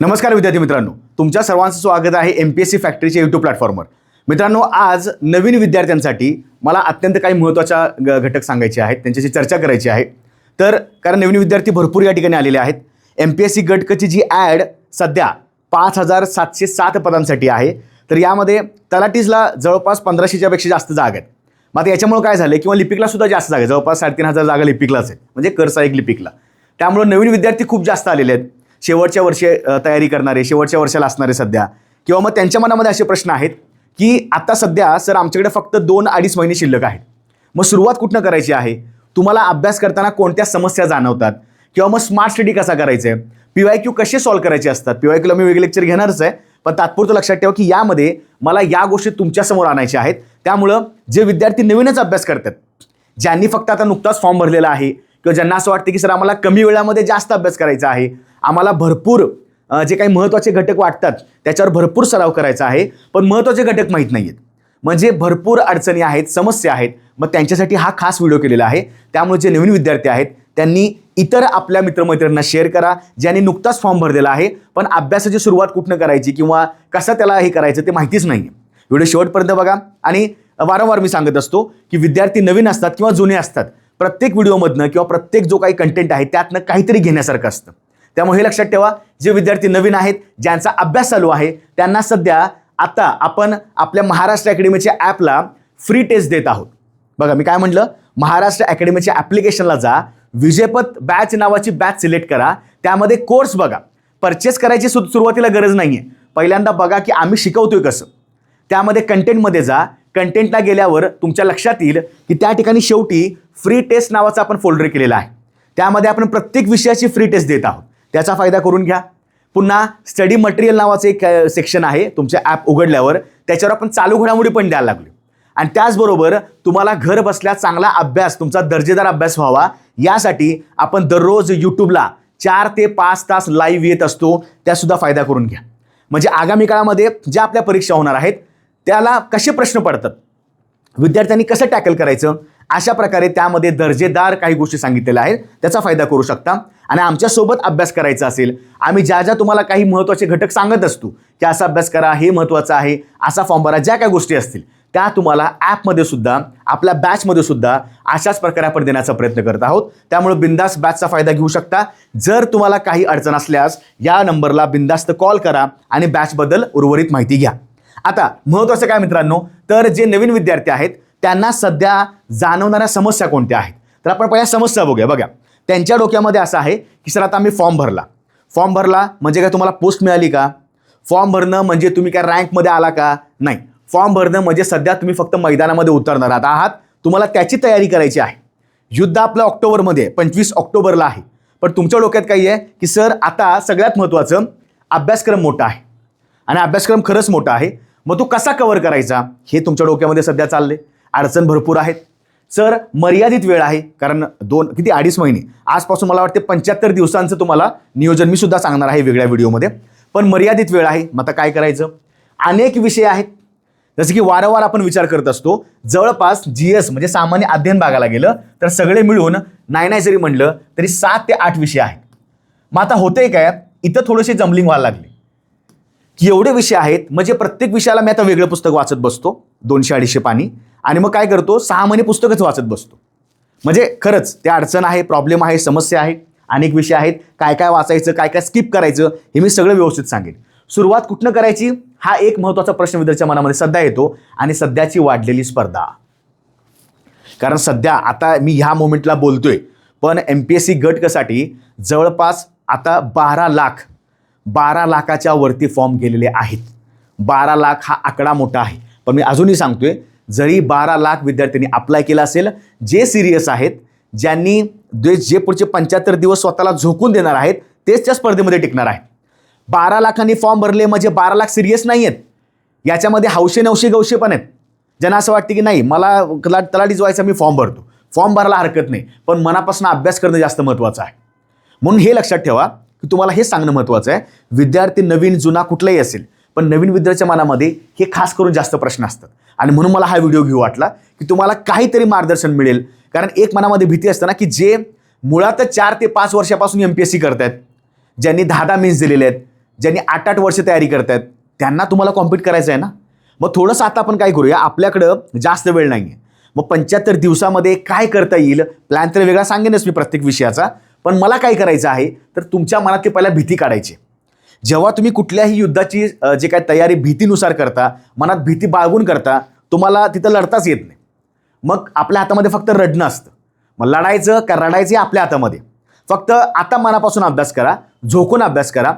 नमस्कार विद्यार्थी मित्रांनो, तुमच्या सर्वांचं स्वागत आहे MPSC फॅक्टरीच्या YouTube प्लॅटफॉर्मवर. मित्रांनो, आज नवीन विद्यार्थ्यांसाठी मला अत्यंत काही महत्त्वाच्या घटक सांगायचे आहेत, त्यांच्याशी चर्चा करायची आहे. तर कारण नवीन विद्यार्थी भरपूर या ठिकाणी आलेले आहेत. MPSC गट क ची जी ॲड सध्या 5707 पदांसाठी आहे. तर यामध्ये तलाठीला जवळपास 1500च्या पेक्षा जास्त जागा आहेत. मग आता याच्यामुळे काय झालं किंवा लिपिकला सुद्धा जास्त जागा आहे, जवळपास 3500 जागा लिपिकलाच आहेत, म्हणजे कर सहाय्यक लिपिकला. त्यामुळे नवीन विद्यार्थी खूप जास्त आलेले आहेत. शेवटच्या वर्षी तयारी करणारे, शेवटच्या वर्षाला असणारे सध्या, किंवा मग त्यांच्या मनामध्ये असे प्रश्न आहेत की आता सध्या सर आमच्याकडे फक्त 2-2.5 महिने शिल्लक आहेत. मग सुरुवात कुठनं करायची आहे, तुम्हाला अभ्यास करताना कोणत्या समस्या जाणवतात, किंवा मग स्मार्ट स्टडी कसा करायचा आहे, PYQ कसे सॉल्व्ह करायचे असतात. PYQला मी वेगळे लेक्चर घेणारच आहे, पण तात्पुरतं लक्षात ठेवा की यामध्ये मला या गोष्टी तुमच्यासमोर आणायच्या आहेत. त्यामुळं जे विद्यार्थी नवीनच अभ्यास करतात, ज्यांनी फक्त आता नुकताच फॉर्म भरलेला आहे, किंवा ज्यांना असं वाटतं की सर आम्हाला कमी वेळामध्ये जास्त अभ्यास करायचा आहे, आम्हाला भरपूर जे काही महत्त्वाचे घटक वाटतात त्याच्यावर भरपूर सराव करायचा आहे, पण महत्त्वाचे घटक माहीत नाही आहेत, म्हणजे भरपूर अडचणी आहेत, समस्या आहेत, मग त्यांच्यासाठी हा खास व्हिडिओ केलेला आहे. त्यामुळे जे नवीन विद्यार्थी आहेत त्यांनी इतर आपल्या मित्रमैत्रिणींना शेअर करा, ज्यांनी नुकताच फॉर्म भरलेला आहे पण अभ्यासाची सुरुवात कुठनं करायची किंवा कसं त्याला हे करायचं ते माहितीच नाही. व्हिडिओ शेवटपर्यंत बघा. आणि वारंवार मी सांगत असतो की विद्यार्थी नवीन असतात किंवा जुने असतात, प्रत्येक व्हिडिओमधनं किंवा प्रत्येक जो काही कंटेंट आहे त्यातनं काहीतरी घेण्यासारखं असतं. त्यामुळे हे लक्षात ठेवा, जे विद्यार्थी नवीन आहेत, ज्यांचा अभ्यास चालू आहे, त्यांना सध्या आता आपण आपल्या महाराष्ट्र अकॅडमीच्या ॲपला फ्री टेस्ट देत आहोत. बघा मी काय म्हटलं, महाराष्ट्र अकॅडमीच्या ॲप्लिकेशनला जा, विजयपथ बॅच नावाची बॅच सिलेक्ट करा, त्यामध्ये कोर्स बघा. परचेस करायची सुरुवातीला गरज नाही आहे, पहिल्यांदा बघा की आम्ही शिकवतोय कसं. त्यामध्ये कंटेंटमध्ये जा, कंटेंटला गेल्यावर तुमच्या लक्षात येईल की त्या ठिकाणी शेवटी फ्री टेस्ट नावाचा आपण फोल्डर केलेला आहे. त्यामध्ये आपण प्रत्येक विषयाची फ्री टेस्ट देत आहोत, त्याचा फायदा करून घ्या. पुन्हा स्टडी मटेरियल नावाचं एक सेक्शन आहे तुमच्या ॲप उघडल्यावर, त्याच्यावर आपण चालू घडामोडी पण द्यायला लागलो. आणि त्याचबरोबर तुम्हाला घर बसल्या चांगला अभ्यास, तुमचा दर्जेदार अभ्यास व्हावा यासाठी आपण दररोज यूट्यूबला 4 ते 5 तास लाईव्ह येत असतो, त्यासुद्धा फायदा करून घ्या. म्हणजे आगामी काळामध्ये ज्या आपल्या परीक्षा होणार आहेत त्याला कसे प्रश्न पडतात, विद्यार्थ्यांनी कसं टॅकल करायचं, अशा प्रकारे त्यामध्ये दर्जेदार काही गोष्टी सांगितलेल्या आहेत, त्याचा फायदा करू शकता. आणि आमच्यासोबत अभ्यास करायचा असेल, आम्ही ज्या तुम्हाला काही महत्त्वाचे घटक सांगत असतो की असा अभ्यास करा, हे महत्त्वाचं आहे, असा फॉर्म भरा, ज्या काही गोष्टी असतील त्या तुम्हाला ॲपमध्ये सुद्धा, आपल्या बॅचमध्ये सुद्धा अशाच प्रकारे आपण देण्याचा प्रयत्न करत आहोत. त्यामुळे बिंदास बॅचचा फायदा घेऊ शकता. जर तुम्हाला काही अडचण असल्यास या नंबरला बिंदास्त कॉल करा आणि बॅचबद्दल उर्वरित माहिती घ्या. आता महत्त्वाचं काय मित्रांनो, तर जे नवीन विद्यार्थी आहेत त्यांना सध्या जाणवणाऱ्या समस्या कोणत्या आहेत, तर आपण पहिल्या समस्या बघूया. बघा, त्यांच्या डोक्यामध्ये असं आहे की सर आता आम्ही फॉर्म भरला म्हणजे काय तुम्हाला पोस्ट मिळाली का, फॉर्म भरणं म्हणजे तुम्ही काय रँकमध्ये आला का, नाही. फॉर्म भरणं म्हणजे सध्या तुम्ही फक्त मैदानामध्ये उतरणार आहात, तुम्हाला त्याची तयारी करायची आहे. युद्ध आपलं ऑक्टोबरमध्ये 25 ऑक्टोबरला आहे, पण तुमच्या डोक्यात काही आहे की सर आता सगळ्यात महत्त्वाचं अभ्यासक्रम मोठा आहे आणि अभ्यासक्रम खरंच मोठा आहे, मग तो कसा कव्हर करायचा हे तुमच्या डोक्यामध्ये सध्या चालले. अडचण भरपूर आहेत. सर मर्यादित वेळ आहे, कारण 2-2.5 महिने, आजपासून मला वाटते 75 दिवसांचं तुम्हाला नियोजन मी सुद्धा सांगणार आहे वेगळ्या व्हिडिओमध्ये, पण मर्यादित वेळ आहे. मग आता काय करायचं, अनेक विषय आहेत. जसं की वारंवार आपण विचार करत असतो, जवळपास GS म्हणजे सामान्य अध्ययन भागाला गेलं तर सगळे मिळून नाही जरी म्हणलं तरी 7 ते 8 विषय आहेत. मग आता होतंय काय, इथं थोडीशी जम्बलिंग व्हायला लागली की एवढे विषय आहेत, म्हणजे प्रत्येक विषयाला मी आता वेगळं पुस्तक वाचत बसतो, 200-250 पानी, आणि मग काय करतो, 6 महिने पुस्तकच वाचत बसतो. म्हणजे खरंच त्या अडचण आहे, प्रॉब्लेम आहे, समस्या आहे, अनेक विषय आहेत, काय काय वाचायचं, काय काय स्किप करायचं हे मी सगळं व्यवस्थित सांगेन. सुरुवात कुठनं करायची हा एक महत्त्वाचा प्रश्न विद्यार्थ्यांच्या मनामध्ये सध्या येतो, आणि सध्याची वाढलेली स्पर्धा. कारण सध्या आता मी ह्या मोमेंटला बोलतोय, पण MPSC गट क साठी जवळपास आता 12 लाखाच्या वरती फॉर्म गेलेले आहेत. 12 लाख हा आकडा मोठा आहे, पण मी अजूनही सांगतोय, जरी 12 लाख विद्यार्थ्यांनी अप्लाय केला असेल, जे सिरियस आहेत, ज्यांनी जे पुढचे 75 दिवस स्वतःला झोकून देणार आहेत, तेच त्या स्पर्धेमध्ये टिकणार आहेत. 12 लाखांनी फॉर्म भरले म्हणजे 12 लाख सिरियस नाही आहेत, याच्यामध्ये हौशे नवशे गवशे पण आहेत. ज्यांना असं वाटतं की नाही मला तलाठीच व्हायचं, मी फॉर्म भरतो, फॉर्म भरायला हरकत नाही, पण मनापासून अभ्यास करणं जास्त महत्त्वाचं आहे. म्हणून हे लक्षात ठेवा की तुम्हाला हे सांगणं महत्त्वाचं आहे, विद्यार्थी नवीन जुना कुठलाही असेल, पण नवीन विद्यार्थ्याच्या मनामध्ये हे खास करून जास्त प्रश्न असतात. आणि म्हणून मला हा व्हिडिओ घेऊ वाटला की तुम्हाला काहीतरी मार्गदर्शन मिळेल. कारण एक मनामध्ये भीती असते ना की जे मुळातच 4 ते 5 वर्षापासून MPSC करतायत, ज्यांनी 10 मेन्स दिलेले आहेत, ज्यांनी 8-8 वर्ष तयारी करतायत त्यांना तुम्हाला कॉम्पिट करायचं आहे ना. मग थोडंसं आता आपण काय करूया, आपल्याकडं जास्त वेळ नाही आहे, मग 75 दिवसामध्ये काय करता येईल, प्लॅन तर वेगळा सांगेनच मी प्रत्येक विषयाचा, पण मला काय करायचं आहे तर तुमच्या मनातली पहिला भीती काढायची. जेव्हा तुम्ही कुठल्याही युद्धाची जे काय तयारी भीतीनुसार करता, मनात भीती बाळगून करता, तुम्हाला तिथं लढताच येत नाही. मग आपल्या हातामध्ये फक्त रडणं असतं. मग लढायचं का रडायचं हे आपल्या हातामध्ये. फक्त आता मनापासून अभ्यास करा, झोकून अभ्यास करा.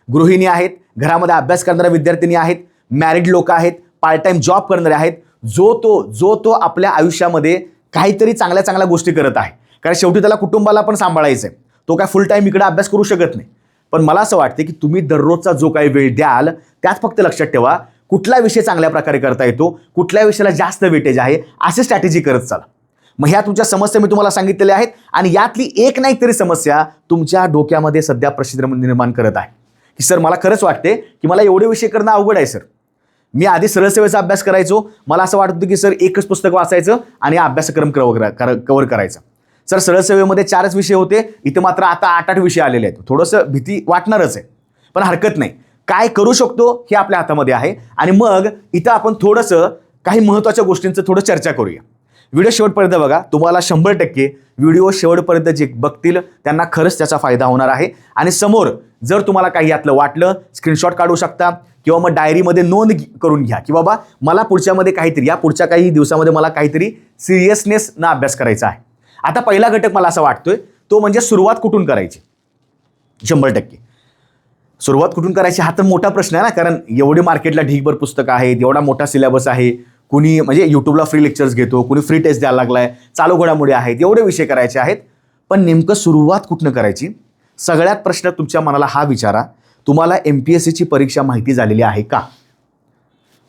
गृहिणी आहेत, घरामध्ये अभ्यास करणाऱ्या विद्यार्थिनी आहेत, मॅरिड लोक आहेत, पार्ट टाइम जॉब करणारे आहेत, जो तो आपल्या आयुष्यामध्ये काहीतरी चांगल्या चांगल्या गोष्टी करत आहे. कारण शेवटी त्याला कुटुंबाला पण सांभाळायचं आहे. तो काय फुल टाईम इकडे अभ्यास करू शकत नाही. पण मला असं वाटतं की तुम्ही दररोजचा जो काही वेळ द्याल त्यात फक्त लक्षात ठेवा कुठला विषय चांगल्या प्रकारे करता येतो, कुठल्या विषयाला जास्त वेटेज आहे, असे स्ट्रॅटेजी करत चला. मग ह्या तुमच्या समस्या मी तुम्हाला सांगितलेल्या आहेत आणि यातली एक नाही तरी समस्या तुमच्या डोक्यामध्ये सध्या प्रश्न निर्माण करत आहे की सर मला खरंच वाटते की मला एवढे विषय करणं अवघड आहे सर. मी आधी सरळ सेवेचा अभ्यास करायचो, मला असं वाटत होतं की सर एकच पुस्तक वाचायचं आणि अभ्यासक्रम कव्हर करायचा. सर सरळ सेवेमध्ये 4च विषय होते, इथे मात्र आता 8-8 विषय आलेले आहेत. थोडंसं भीती वाटणारच आहे, पण हरकत नाही. काय करू शकतो हे आपल्या हातामध्ये आहे. आणि मग इथं आपण थोडंसं काही महत्त्वाच्या गोष्टींचं थोडं चर्चा करूया. व्हिडिओ शेवटपर्यंत बघा. तुम्हाला 100% व्हिडिओ शेवटपर्यंत जे बघतील त्यांना खरंच त्याचा फायदा होणार आहे. आणि समोर जर तुम्हाला काही यातलं वाटलं, स्क्रीनशॉट काढू शकता किंवा मग डायरीमध्ये नोंद करून घ्या की बाबा मला पुढच्यामध्ये काहीतरी, या पुढच्या काही दिवसामध्ये मला काहीतरी सिरियसनेसनं अभ्यास करायचा आहे. आता पहिला घटक मला असं वाटतोय तो म्हणजे सुरुवात कुठून करायची. 100% सुरुवात कुठून करायची हा तर मोठा प्रश्न आहे ना, कारण एवढी मार्केटला ढीगभर पुस्तकं आहेत, एवढा मोठा सिलेबस आहे. कुणी म्हणजे यूट्यूबला फ्री लेक्चर्स घेतो, कुणी फ्री टेस्ट द्यायला लागलाय, चालू घडामोडी आहेत, एवढे विषय करायचे आहेत. पण नेमकं सुरुवात कुठनं करायची. सगळ्यात प्रश्न तुमच्या मनाला हा विचारा, तुम्हाला MPSCची परीक्षा माहिती झालेली आहे का.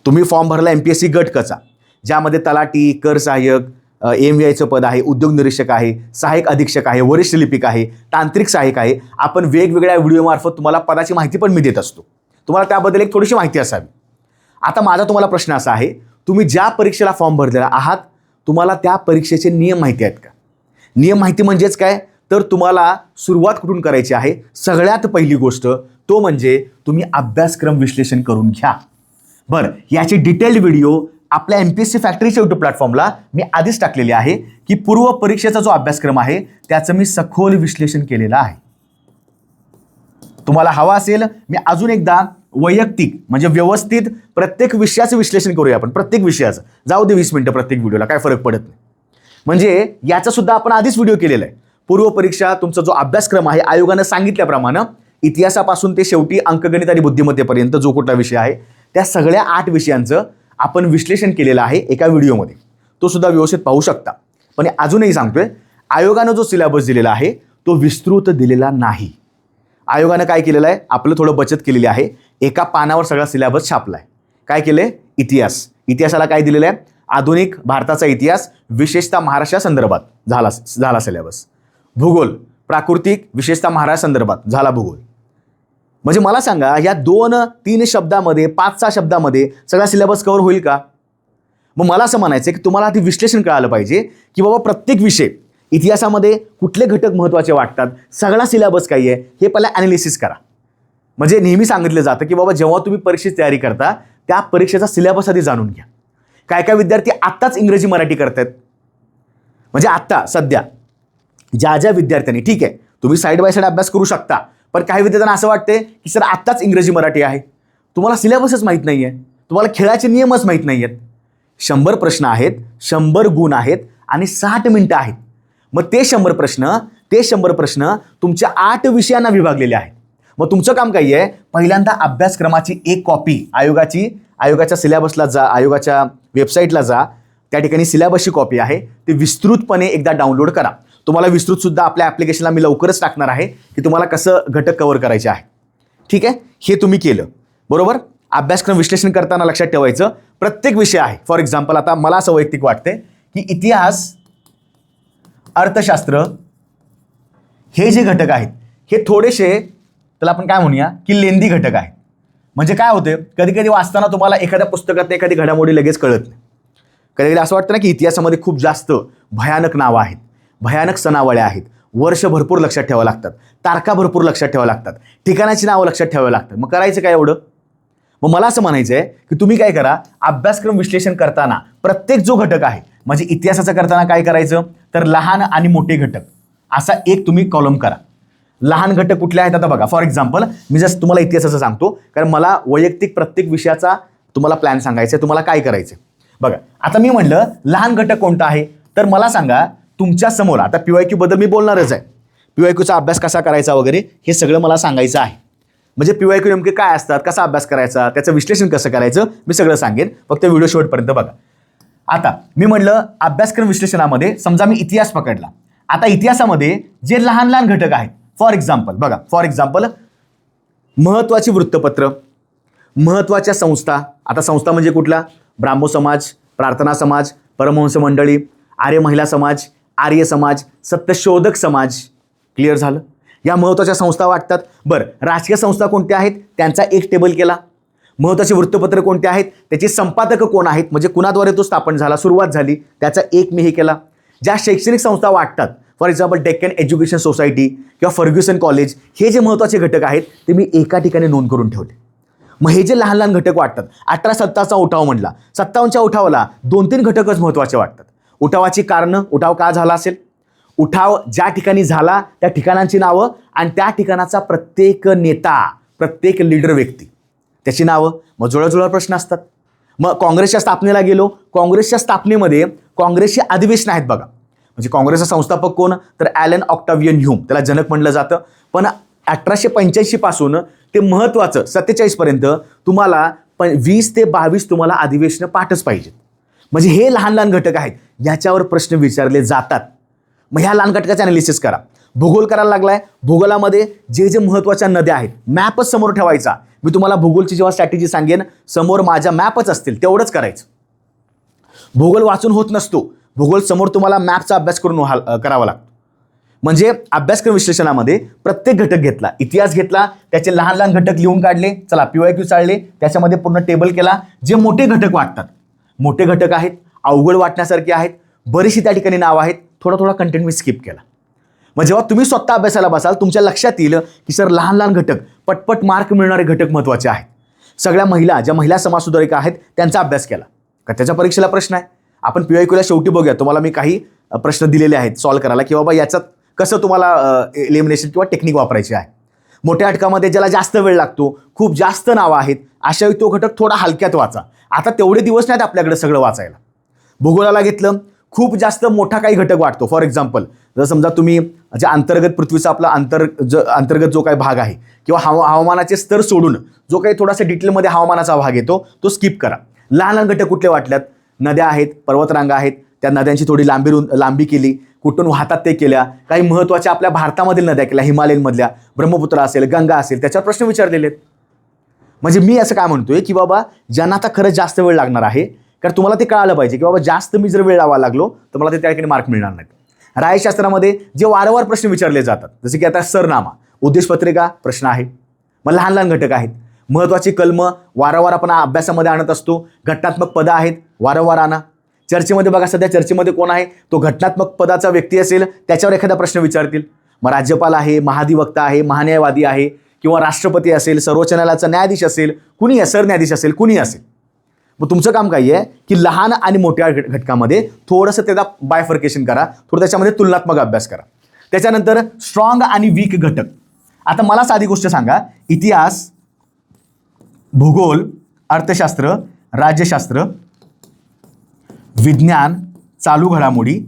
तुम्ही फॉर्म भरला MPSC गट कचा, ज्यामध्ये तलाठी, कर सहाय्यक, AMVIचं पद आहे, उद्योग निरीक्षक आहे, सहाय्यक अधीक्षक आहे, वरिष्ठ लिपिक आहे, तांत्रिक सहाय्यक आहे. आपण वेगवेगळ्या व्हिडिओमार्फत तुम्हाला पदाची माहिती पण मी देत असतो, तुम्हाला त्याबद्दल एक थोडीशी माहिती असावी. आता माझा तुम्हाला प्रश्न असा आहे, तुम्ही ज्या परीक्षेला फॉर्म भरलेला आहात तुम्हाला त्या परीक्षेचे नियम माहिती आहेत का. नियम माहिती म्हणजेच काय तर तुम्हाला सुरुवात कुठून करायची आहे. सगळ्यात पहिली गोष्ट तो म्हणजे तुम्ही अभ्यासक्रम विश्लेषण करून घ्या. बरं, याची डिटेल्ड व्हिडिओ आपल्या MPSC फॅक्टरीच्या यूट्यूब प्लॅटफॉर्मला मी आधीच टाकलेली आहे की पूर्व परीक्षेचा जो अभ्यासक्रम आहे त्याचं मी सखोल विश्लेषण केलेलं आहे. तुम्हाला हवा असेल मी अजून एकदा वैयक्तिक म्हणजे व्यवस्थित प्रत्येक विषयाचं विश्लेषण करूया आपण. प्रत्येक विषयाचं जाऊ दे 20 मिनिटं प्रत्येक व्हिडिओला, काय फरक पडत नाही. म्हणजे याचा सुद्धा आपण आधीच व्हिडिओ केलेला आहे. पूर्व परीक्षा तुमचा जो अभ्यासक्रम आहे आयोगानं सांगितल्याप्रमाणे इतिहासापासून ते शेवटी अंकगणित आणि बुद्धिमत्तेपर्यंत जो कुठला विषय आहे त्या सगळ्या 8 विषयांचं आपण विश्लेषण केलेलं आहे एका व्हिडिओमध्ये. तो सुद्धा व्यवस्थित पाहू शकता. पण अजूनही सांगतोय, आयोगानं जो सिलेबस दिलेला आहे तो विस्तृत दिलेला नाही. आयोगानं काय केलेलं आहे, आपलं थोडं बचत केलेली आहे. एका पानावर सगळा सिलेबस छापला आहे. काय केलंय, इतिहास. इतिहासाला काय दिलेलं आहे, आधुनिक भारताचा इतिहास विशेषतः महाराष्ट्रा संदर्भात झाला सिलेबस. भूगोल, प्राकृतिक विशेषतः महाराष्ट्र संदर्भात झाला भूगोल. म्हणजे मला सांगा या 2-3 शब्दामध्ये 5-6 शब्दामध्ये सगळा सिलेबस कव्हर होईल का. मग मला असं म्हणायचं की तुम्हाला आधी विश्लेषण कळालं पाहिजे की बाबा प्रत्येक विषय इतिहासामध्ये कुठले घटक महत्त्वाचे वाटतात, सगळा सिलेबस काय आहे हे पहिला ॲनालिसिस करा. म्हणजे नेहमी सांगितलं जातं की बाबा जेव्हा तुम्ही परीक्षेची तयारी करता त्या परीक्षेचा सिलेबस आधी जाणून घ्या. काय काय विद्यार्थी आत्ताच इंग्रजी मराठी करतात. म्हणजे आत्ता सध्या ज्या विद्यार्थ्यांनी, ठीक आहे तुम्ही साईड बाय साईड अभ्यास करू शकता, पण काही विद्यार्थ्यांना असं वाटते की सर आत्ताच इंग्रजी मराठी आहे, तुम्हाला सिलेबसच माहीत नाही आहे, तुम्हाला खेळाचे नियमच माहीत नाही आहेत. 100 प्रश्न आहेत, 100 गुण आहेत आणि 60 मिनिटं आहेत. मग ते 100 प्रश्न तुमच्या 8 विषयांना विभागलेले आहेत. मग तुमचं काम काय आहे, पहिल्यांदा अभ्यासक्रमाची एक कॉपी आयोगाच्या सिलेबसला जा, आयोगाच्या वेबसाईटला जा, त्या ठिकाणी सिलेबसची कॉपी आहे ती विस्तृतपणे एकदा डाउनलोड करा. तुम्हाला विस्तृतसुद्धा आपल्या ॲप्लिकेशनला मी लवकरच टाकणार आहे की तुम्हाला कसं घटक कव्हर करायचे आहे. ठीक आहे, हे तुम्ही केलं बरोबर. अभ्यासक्रम विश्लेषण करताना लक्षात ठेवायचं प्रत्येक विषय आहे. फॉर एक्झाम्पल आता मला असं वैयक्तिक वाटते की इतिहास, अर्थशास्त्र हे जे घटक आहेत हे थोडेसे त्याला आपण काय म्हणूया की लेंदी घटक आहेत. म्हणजे काय होते, कधी कधी वाचताना तुम्हाला एखाद्या पुस्तकात एखादी घडामोडी लगेच कळत नाही. कधी कधी असं वाटतं ना की इतिहासामध्ये खूप जास्त भयानक नावं आहेत, भयानक सनावळ्या आहेत, वर्ष भरपूर लक्षात ठेवावं लागतात, तारखा भरपूर लक्षात ठेवावं लागतात, ठिकाणाची नावं लक्षात ठेवावं लागतात. मग करायचं काय एवढं? मग मला असं म्हणायचं आहे की तुम्ही काय करा, अभ्यासक्रम विश्लेषण करताना प्रत्येक जो घटक आहे, म्हणजे इतिहासाचा करताना काय करायचं, तर लहान आणि मोठे घटक असा एक तुम्ही कॉलम करा. लहान घटक कुठले आहेत आता बघा. फॉर एक्झाम्पल मी जस्ट तुम्हाला इतिहासाचं सांगतो, कारण मला वैयक्तिक प्रत्येक विषयाचा तुम्हाला प्लॅन सांगायचा आहे, तुम्हाला काय करायचं. बघा आता मी म्हणलं लहान घटक कोणता आहे, तर मला सांगा तुमच्या समोर. आता PYQ बद्दल मी बोलणारच आहे, PYQचा अभ्यास कसा करायचा वगैरे हे सगळं मला सांगायचं आहे. म्हणजे PYQ नेमके काय असतात, कसा अभ्यास करायचा, त्याचं विश्लेषण कसं करायचं मी सगळं सांगेन, फक्त व्हिडिओ शेवटपर्यंत बघा. आता मी म्हणलं अभ्यासक्रम विश्लेषणामध्ये समजा मी इतिहास पकडला. आता इतिहासामध्ये जे लहान लहान घटक आहेत, फॉर एक्झाम्पल बघा, फॉर एक्झाम्पल महत्त्वाची वृत्तपत्र, महत्त्वाच्या संस्था. आता संस्था म्हणजे कुठला, ब्राह्मो समाज, प्रार्थना समाज, परमहंस मंडळी, आर्य महिला समाज, आर्य समाज, सत्यशोधक समाज. क्लिअर झालं? या महत्त्वाच्या संस्था वाटतात. बरं, राजकीय संस्था कोणत्या आहेत त्यांचा एक टेबल केला. महत्त्वाचे वृत्तपत्र कोणते आहेत, त्याचे संपादक कोण आहेत, म्हणजे कुणाद्वारे तो स्थापन झाला, सुरुवात झाली, त्याचा एक मी हे केला. ज्या शैक्षणिक संस्था वाटतात, for example Deccan education society किंवा फर्ग्युसन कॉलेज, हे जे महत्त्वाचे घटक आहेत ते मी एका ठिकाणी नोंद करून ठेवले. मग हे जे लहान लहान घटक वाटतात, 1857चा उठाव म्हणला, 57च्या उठावाला 2-3 घटकच महत्त्वाचे वाटतात. उठावाची कारणं, उठाव का झाला असेल, उठाव ज्या ठिकाणी झाला त्या ठिकाणांची नावं आणि त्या ठिकाणाचा प्रत्येक नेता, प्रत्येक लीडर व्यक्ती त्याची नावं. मग जुळजुळा प्रश्न असतात. मग काँग्रेसच्या स्थापनेला गेलो, काँग्रेसच्या स्थापनेमध्ये काँग्रेसचे अधिवेशन आहेत बघा. म्हणजे काँग्रेसचा संस्थापक कोण, तर ॲलन ऑक्टाव्हियन ह्यूम, त्याला जनक म्हणलं जातं. पण 1885 पासून ते महत्त्वाचं 47 पर्यंत तुम्हाला 20 ते 22 तुम्हाला अधिवेशनं पाठच पाहिजेत. म्हणजे हे लहान लहान घटक आहेत, याच्यावर प्रश्न विचारले जातात. मग ह्या लहान घटकाचे अनालिसिस करा. भूगोल करायला लागलाय, भूगोलामध्ये जे जे महत्त्वाच्या नद्या आहेत मॅपच समोर ठेवायचा. मी तुम्हाला भूगोलची जेव्हा स्ट्रॅटेजी सांगेन, समोर माझ्या मॅपच असतील तेवढंच करायचं. भूगोल वाचून होत नसतो, भूगोल समोर तुम्हाला मॅपचा अभ्यास करून करावा लागतो. म्हणजे अभ्यासक्रम विश्लेषणामध्ये प्रत्येक घटक घेतला, इतिहास घेतला, त्याचे लहान लहान घटक लिहून काढले, चला PYQ चालले, त्याच्यामध्ये पूर्ण टेबल केला. जे मोठे घटक वाटतात, मोठे घटक आहेत, अवघड वाटण्यासारखे आहेत, बरीचशी त्या ठिकाणी नाव आहेत, थोडा थोडा कंटेंट मी स्किप केला. मग जेव्हा तुम्ही स्वतः अभ्यासाला बसाल तुमच्या लक्षात येईल की सर लहान लहान घटक, पटपट मार्क मिळणारे घटक महत्त्वाचे आहेत. सगळ्या महिला, ज्या महिला समाजसुधारिका आहेत त्यांचा अभ्यास केला का, त्याच्या परीक्षेला प्रश्न आहे. आपण PYQला शेवटी बघूया, तुम्हाला मी काही प्रश्न दिलेले आहेत सॉल्व्ह करायला, की बाबा याच्यात कसं तुम्हाला एलिमिनेशन किंवा टेक्निक वापरायची आहे. मोठ्या घटकामध्ये ज्याला जास्त वेळ लागतो, खूप जास्त नावं आहेत, अशावेळी तो घटक थोडा हलक्यात वाचा. आता तेवढे दिवस नाहीत आपल्याकडे सगळं वाचायला. भूगोलाला घेतलं, खूप जास्त मोठा काही घटक वाटतो. फॉर एक्झाम्पल जर समजा तुम्ही जे अंतर्गत पृथ्वीचा आपला अंतर्गत जो काही भाग आहे किंवा हवामानाचे स्तर सोडून जो काही थोडासा डिटेलमध्ये हवामानाचा भाग येतो तो स्किप करा. लहान लहान घटक कुठले वाटल्यात, नद्या आहेत, पर्वतरांगा आहेत, त्या नद्यांची थोडी लांबी केली, कुठून वाहतात ते केल्या. काही महत्त्वाच्या आपल्या भारतामधील नद्या केल्या, हिमालयनमधल्या, ब्रह्मपुत्र असेल, गंगा असेल, त्याच्यावर प्रश्न विचारलेले आहेत. म्हणजे मी असं काय म्हणतोय की बाबा ज्यांना आता खरंच जास्त वेळ लागणार आहे, कारण तुम्हाला ते कळालं पाहिजे की बाबा जास्त मी जर वेळ लावायला लागलो तर मला ते त्या ठिकाणी मार्क मिळणार नाहीत. राज्यशास्त्रामध्ये जे वारंवार प्रश्न विचारले जातात, जसे की आता सरनामा, उद्देशपत्रिका प्रश्न आहे. मग लहान लहान घटक आहेत, महत्त्वाची कलमं वारंवार आपण अभ्यासामध्ये आणत असतो, घटनात्मक पदं आहेत, वारंवार आणा. चर्चेमध्ये बघा, सध्या चर्चेमध्ये कोण आहे, तो घटनात्मक पदाचा व्यक्ती असेल त्याच्यावर एखादा प्रश्न विचारतील. मग राज्यपाल आहे, महाधिवक्ता आहे, महान्यायवादी आहे, किंवा राष्ट्रपती असेल, सर्वोच्च न्यायालयाचा न्यायाधीश असेल, कुणी सरन्यायाधीश असेल, कुणी असेल. मग तुमचं काम काय आहे की लहान आणि मोठ्या घटकामध्ये थोडंसं त्याचा बायफर्केशन करा, थोडं त्याच्यामध्ये तुलनात्मक अभ्यास करा. त्याच्यानंतर स्ट्रॉंग आणि वीक घटक. आता मला साधी गोष्ट सांगा, इतिहास, भूगोल, अर्थशास्त्र, राज्यशास्त्र, विज्ञान, चालू घडामोडी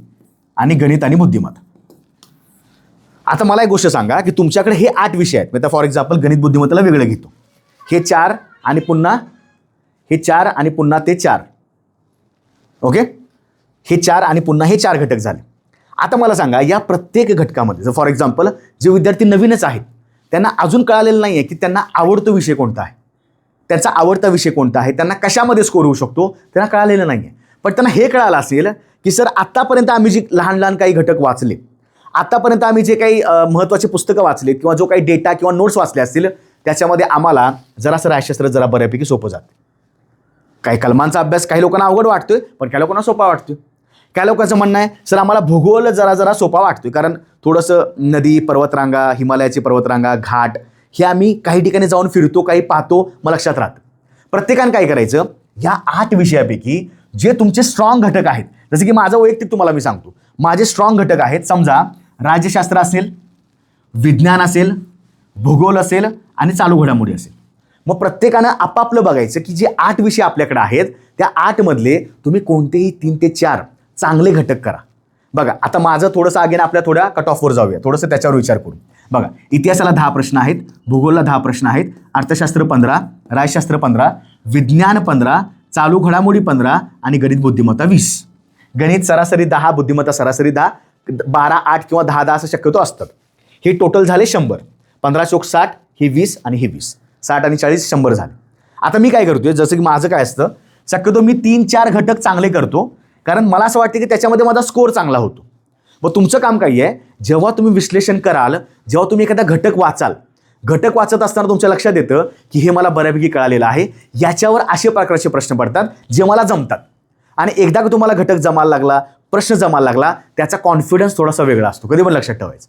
आणि गणित आणि बुद्धिमत्ता. आता मला एक गोष्ट सांगा की तुमच्याकडे हे 8 विषय आहेत. आता फॉर एक्झाम्पल गणित बुद्धिमत्तेला वेगळं घेतो, हे 4 आणि पुन्हा हे 4 आणि पुन्हा ते 4. ओके, हे 4 आणि पुन्हा हे 4 घटक झाले. आता मला सांगा या प्रत्येक घटकामध्ये जर फॉर एक्झाम्पल जे विद्यार्थी नवीनच आहेत त्यांना अजून कळालेलं नाही आहे की त्यांना आवडतो विषय कोणता आहे, त्यांचा आवडता विषय कोणता आहे, त्यांना कशामध्ये स्कोर होऊ शकतो त्यांना कळालेलं नाही आहे. पण त्यांना हे कळालं असेल की सर आत्तापर्यंत आम्ही जी लहान लहान काही घटक वाचले, आत्तापर्यंत आम्ही जे काही महत्त्वाची पुस्तकं वाचले किंवा जो काही डेटा किंवा नोट्स वाचले असतील त्याच्यामध्ये आम्हाला जरासं राज्यशास्त्र जरा बऱ्यापैकी सोपं जातं. काही कलमांचा अभ्यास काही लोकांना अवघड वाटतोय, पण काही लोकांना सोपा वाटतोय. काय लोकांचं म्हणणं आहे, सर आम्हाला भूगोल जरा सोपा वाटतोय, कारण थोडंसं नदी, पर्वतरांगा, हिमालयाची पर्वतरांगा, घाट हे आम्ही काही ठिकाणी जाऊन फिरतो, काही पाहतो, मग लक्षात राहतं. प्रत्येकानं काय करायचं, ह्या 8 विषयापैकी जे तुमचे स्ट्रॉंग घटक आहेत, जसं की माझं वैयक्तिक तुम्हाला मी सांगतो, माझे स्ट्रॉंग घटक आहेत. समजा राज्यशास्त्र असेल, विज्ञान असेल, भूगोल असेल आणि चालू घडामोडी असेल. मग प्रत्येकानं आपापलं बघायचं की जे 8 विषय आपल्याकडे आहेत त्या 8 मधले तुम्ही कोणतेही 3 ते 4 चांगले घटक करा. बघा आता माझं थोडंसं अगेन आपल्या थोड्या कट ऑफवर जाऊया, थोडंसं त्याच्यावर विचार करू. बघा इतिहासाला 10 प्रश्न आहेत, भूगोलला 10 प्रश्न आहेत, अर्थशास्त्र 15, राज्यशास्त्र 15, विज्ञान 15, चालू घडामोडी 15 आणि गणित बुद्धिमत्ता 20. गणित सरासरी 10, बुद्धिमत्ता सरासरी 10, 12, 8 किंवा 10 असं शक्यतो असतात. हे टोटल झाले 100. 15 चोक 60, हे 20 आणि हे 20, 60 आणि 40 100 झाले. आता मी काय करतोय, जसं की माझं काय असतं, शक्यतो मी 3-4 घटक चांगले करतो, कारण मला असं वाटतं की त्याच्यामध्ये माझा स्कोअर चांगला होतो. मग तुमचं काम काय आहे, जेव्हा तुम्ही विश्लेषण कराल, जेव्हा तुम्ही एखादा घटक वाचाल, घटक वाचत असताना तुमच्या लक्षात येतं की हे मला बऱ्यापैकी कळालेलं आहे, याच्यावर अशा प्रकारचे प्रश्न पडतात जे मला जमतात. आणि एकदा का तुम्हाला घटक जमायला लागला, प्रश्न जमायला लागला, त्याचा कॉन्फिडन्स थोडासा वेगळा असतो. कधी पण लक्षात ठेवायचं,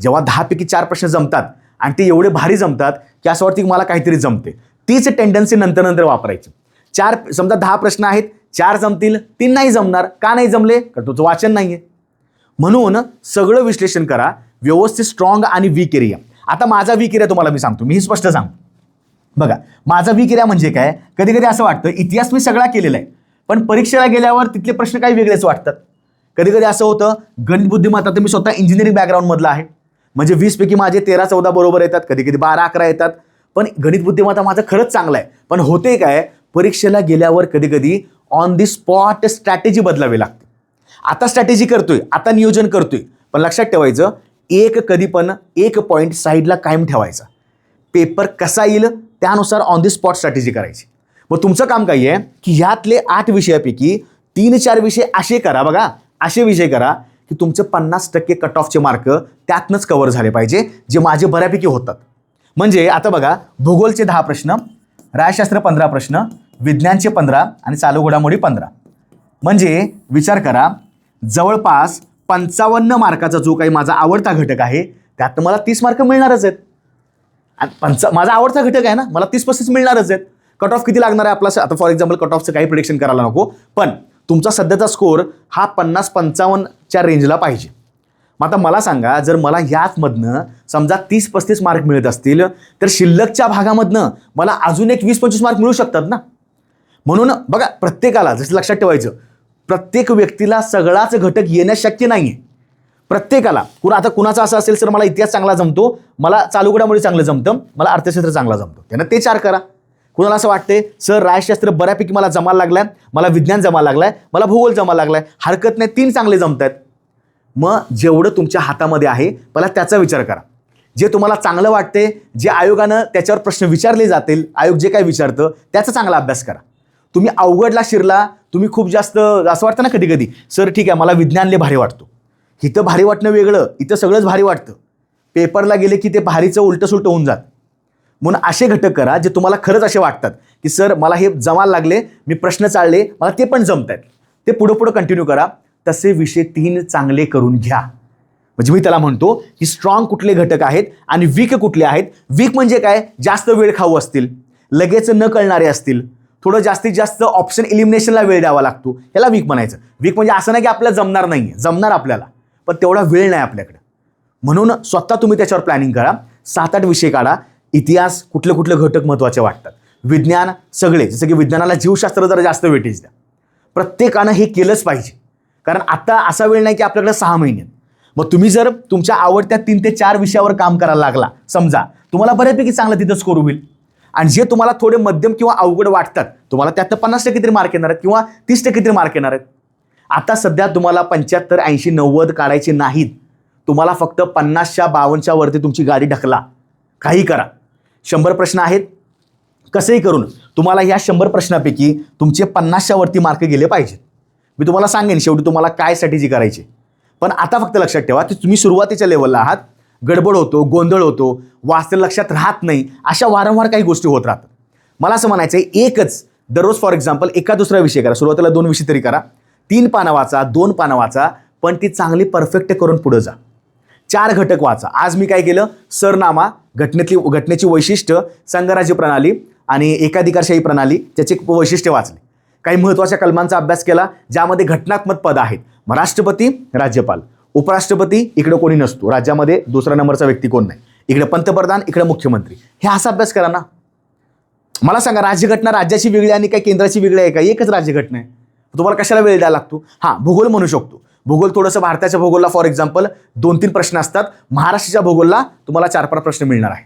जेव्हा 10 पैकी 4 प्रश्न जमतात आणि ते एवढे भारी जमतात की असं वाटतं की मला काहीतरी जमते, तीच टेंडन्सी नंतर वापरायची. 4 समजा 10 प्रश्न आहेत, 4 जमतील, 3 नाही जमणार. का नाही जमले, कारण तुझं वाचन नाहीये. म्हणून सगळं विश्लेषण करा, व्यवस्थित स्ट्रॉंग आणि वीक एरिया. आता माझा वीक एरिया तुम्हाला मी सांगतो, मी स्पष्ट सांगतो. बघा माझा वीक एरिया म्हणजे काय, कधी कधी असं वाटतं इतिहास मी सगळा केलेला आहे, पण परीक्षेला गेल्यावर तिथले प्रश्न काही वेगळेच वाटतात. कधी कधी असं होतं, गणित बुद्धिमत्ता तर मी स्वतः इंजिनिअरिंग बॅकग्राऊंडमधला आहे, म्हणजे 20 पैकी माझे 13-14 बरोबर येतात, कधी कधी 12-11 येतात. पण गणित बुद्धिमत्ता माझं खरंच चांगलं आहे. पण होते काय, परीक्षेला गेल्यावर कधी कधी ऑन दी स्पॉट स्ट्रॅटेजी बदलावी लागते. आता स्ट्रॅटेजी करतोय, आता नियोजन करतोय, पण लक्षात ठेवायचं कधी पण एक पॉईंट साईडला कायम ठेवायचा. पेपर कसा येईल त्यानुसार ऑन दी स्पॉट स्ट्रॅटेजी करायची. मग तुमचं काम काय आहे की यातले 8 विषयापैकी 3-4 विषय असे करा, बघा असे विषय करा की तुमचे 50% कट ऑफचे मार्क त्यातनंच कव्हर झाले पाहिजे, जे माझे बऱ्यापैकी होतात. म्हणजे आता बघा भूगोलचे 10 प्रश्न, राज्यशास्त्र 15 प्रश्न, विज्ञानचे 15 आणि चालू घडामोडी 15. म्हणजे विचार करा, जवळपास 55 मार्काचा जो काही माझा आवडता घटक आहे त्यात मला 30 मार्क मिळणारच आहेत. आणि माझा आवडता घटक आहे ना, मला 30-35 मिळणारच आहेत. कट ऑफ किती लागणार आहे आपला, आता फॉर एक्झाम्पल कट ऑफचं काही प्रिडिक्शन करायला नको, पण तुमचा सध्याचा स्कोअर हा 50-55च्या रेंजला पाहिजे. मग आता मला सांगा, जर मला याचमधनं समजा 30-35 मार्क मिळत असतील, तर शिल्लकच्या भागामधनं मला अजून एक 20-25 मार्क मिळू शकतात ना. म्हणून बघा प्रत्येकाला जसं लक्षात ठेवायचं, प्रत्येक व्यक्तीला सगळाच घटक येणं शक्य नाही आहे. प्रत्येकाला आता कुणाचा असं असेल, सर मला इतिहास चांगला जमतो, मला चालू घडामोडी चांगलं जमतं, मला अर्थशास्त्र चांगला जमतो, त्यानं ते 4 करा. कुणाला असं वाटते, सर राज्यशास्त्र बऱ्यापैकी मला जमायला लागलाय, मला विज्ञान जमायला लागलाय, मला भूगोल जमायला लागलाय, हरकत नाही, 3 चांगले जमत आहेत. मग जेवढं तुमच्या हातामध्ये आहे पहिला त्याचा विचार करा. जे तुम्हाला चांगलं वाटते, जे आयोगानं त्याच्यावर प्रश्न विचारले जातील, आयोग जे काय विचारतं त्याचा चांगला अभ्यास करा. तुम्ही अवघडला शिरला, तुम्ही खूप जास्त असं वाटतं ना कधी कधी, सर ठीक आहे मला विज्ञान लय भारी वाटतो, इथं भारी वाटणं वेगळं, इथं सगळंच भारी वाटतं, पेपरला गेले की ते भारीचं उलटं सुलटं होऊन जात. म्हणून असे घटक करा जे तुम्हाला खरंच असे वाटतात की सर मला हे जमायला लागले, मी प्रश्न चालले, मला ते पण जमत आहेत, ते पुढं कंटिन्यू करा. तसे विषय 3 चांगले करून घ्या. म्हणजे मी त्याला म्हणतो की स्ट्रॉंग कुठले घटक आहेत आणि वीक कुठले आहेत. वीक म्हणजे काय, जास्त वेळ खाऊ असतील, लगेच न कळणारे असतील, थोडं जास्तीत जास्त ऑप्शन इलिमिनेशनला वेळ द्यावा लागतो, याला वीक म्हणायचं. वीक म्हणजे असं नाही की आपल्याला जमणार नाही, जमणार आपल्याला, पण तेवढा वेळ नाही आपल्याकडे. म्हणून स्वतः तुम्ही त्याच्यावर प्लॅनिंग करा. 7-8 विषय काढा. इतिहास कुठले घटक महत्त्वाचे वाटतात, विज्ञान सगळे, जसं की विज्ञानाला जीवशास्त्र जरा जास्त वेटेज द्या. प्रत्येकानं हे केलंच पाहिजे, कारण आता असा वेळ नाही की आपल्याकडे 6 महिने. मग तुम्ही जर तुमच्या आवडत्या 3 ते 4 विषयावर काम करायला लागला, समजा तुम्हाला बऱ्यापैकी चांगलं तिथं स्कोर होईल. आणि जे तुम्हाला थोडे मध्यम किंवा अवघड वाटतात, तुम्हाला त्यात 50% तरी मार्क येणार आहेत किंवा 30% तरी मार्क येणार आहेत. आता सध्या तुम्हाला 75, 80, 90 काढायचे नाहीत. तुम्हाला फक्त 50च्या 52च्या वरती तुमची गाडी ढकला, काही करा. 100 प्रश्न आहेत, कसंही करून तुम्हाला ह्या 100 प्रश्नापैकी तुमचे 50च्या वरती मार्क गेले पाहिजेत. मी तुम्हाला सांगेन शेवटी तुम्हाला काय स्ट्रॅटेजी करायची. पण आता फक्त लक्षात ठेवा की तुम्ही सुरुवातीच्या लेवलला आहात, गडबड होतो, गोंधळ होतो, वाचलं लक्षात राहत नाही, अशा वारंवार काही गोष्टी होत राहतात. मला असं म्हणायचं आहे, एकच दररोज फॉर एक्झाम्पल 1-2 विषय करा. सुरुवातीला 2 विषय तरी करा, 3 पानं वाचा, 2 पानं वाचा, पण ती चांगली परफेक्ट करून पुढे जा. 4 घटक वाचा. आज मी काय केलं, सरनामा, घटनेची वैशिष्ट्य, संघराज्य प्रणाली आणि एकाधिकारशाही प्रणाली, त्याचे वैशिष्ट्य वाचले. काही महत्त्वाच्या कलमांचा अभ्यास केला ज्यामध्ये घटनात्मक पद आहेत. मग राष्ट्रपती, राज्यपाल, उपराष्ट्रपती, इकडे कोणी नसतो, राज्यामध्ये दुसरा नंबरचा व्यक्ती कोण नाही, इकडे पंतप्रधान, इकडे मुख्यमंत्री, हे असा अभ्यास करा ना. मला सांगा, राज्यघटना राज्याची वेगळी आणि काय केंद्राची वेगळी आहे का? एकच राज्यघटना आहे. तुम्हाला कशाला वेळ द्यायला लागतो? भूगोल म्हणू शकतो. भूगोल थोडंसं, भारताच्या भूगोलला फॉर एक्झाम्पल 2-3 प्रश्न असतात. महाराष्ट्राच्या भूगोलला तुम्हाला 4-5 प्रश्न मिळणार आहे.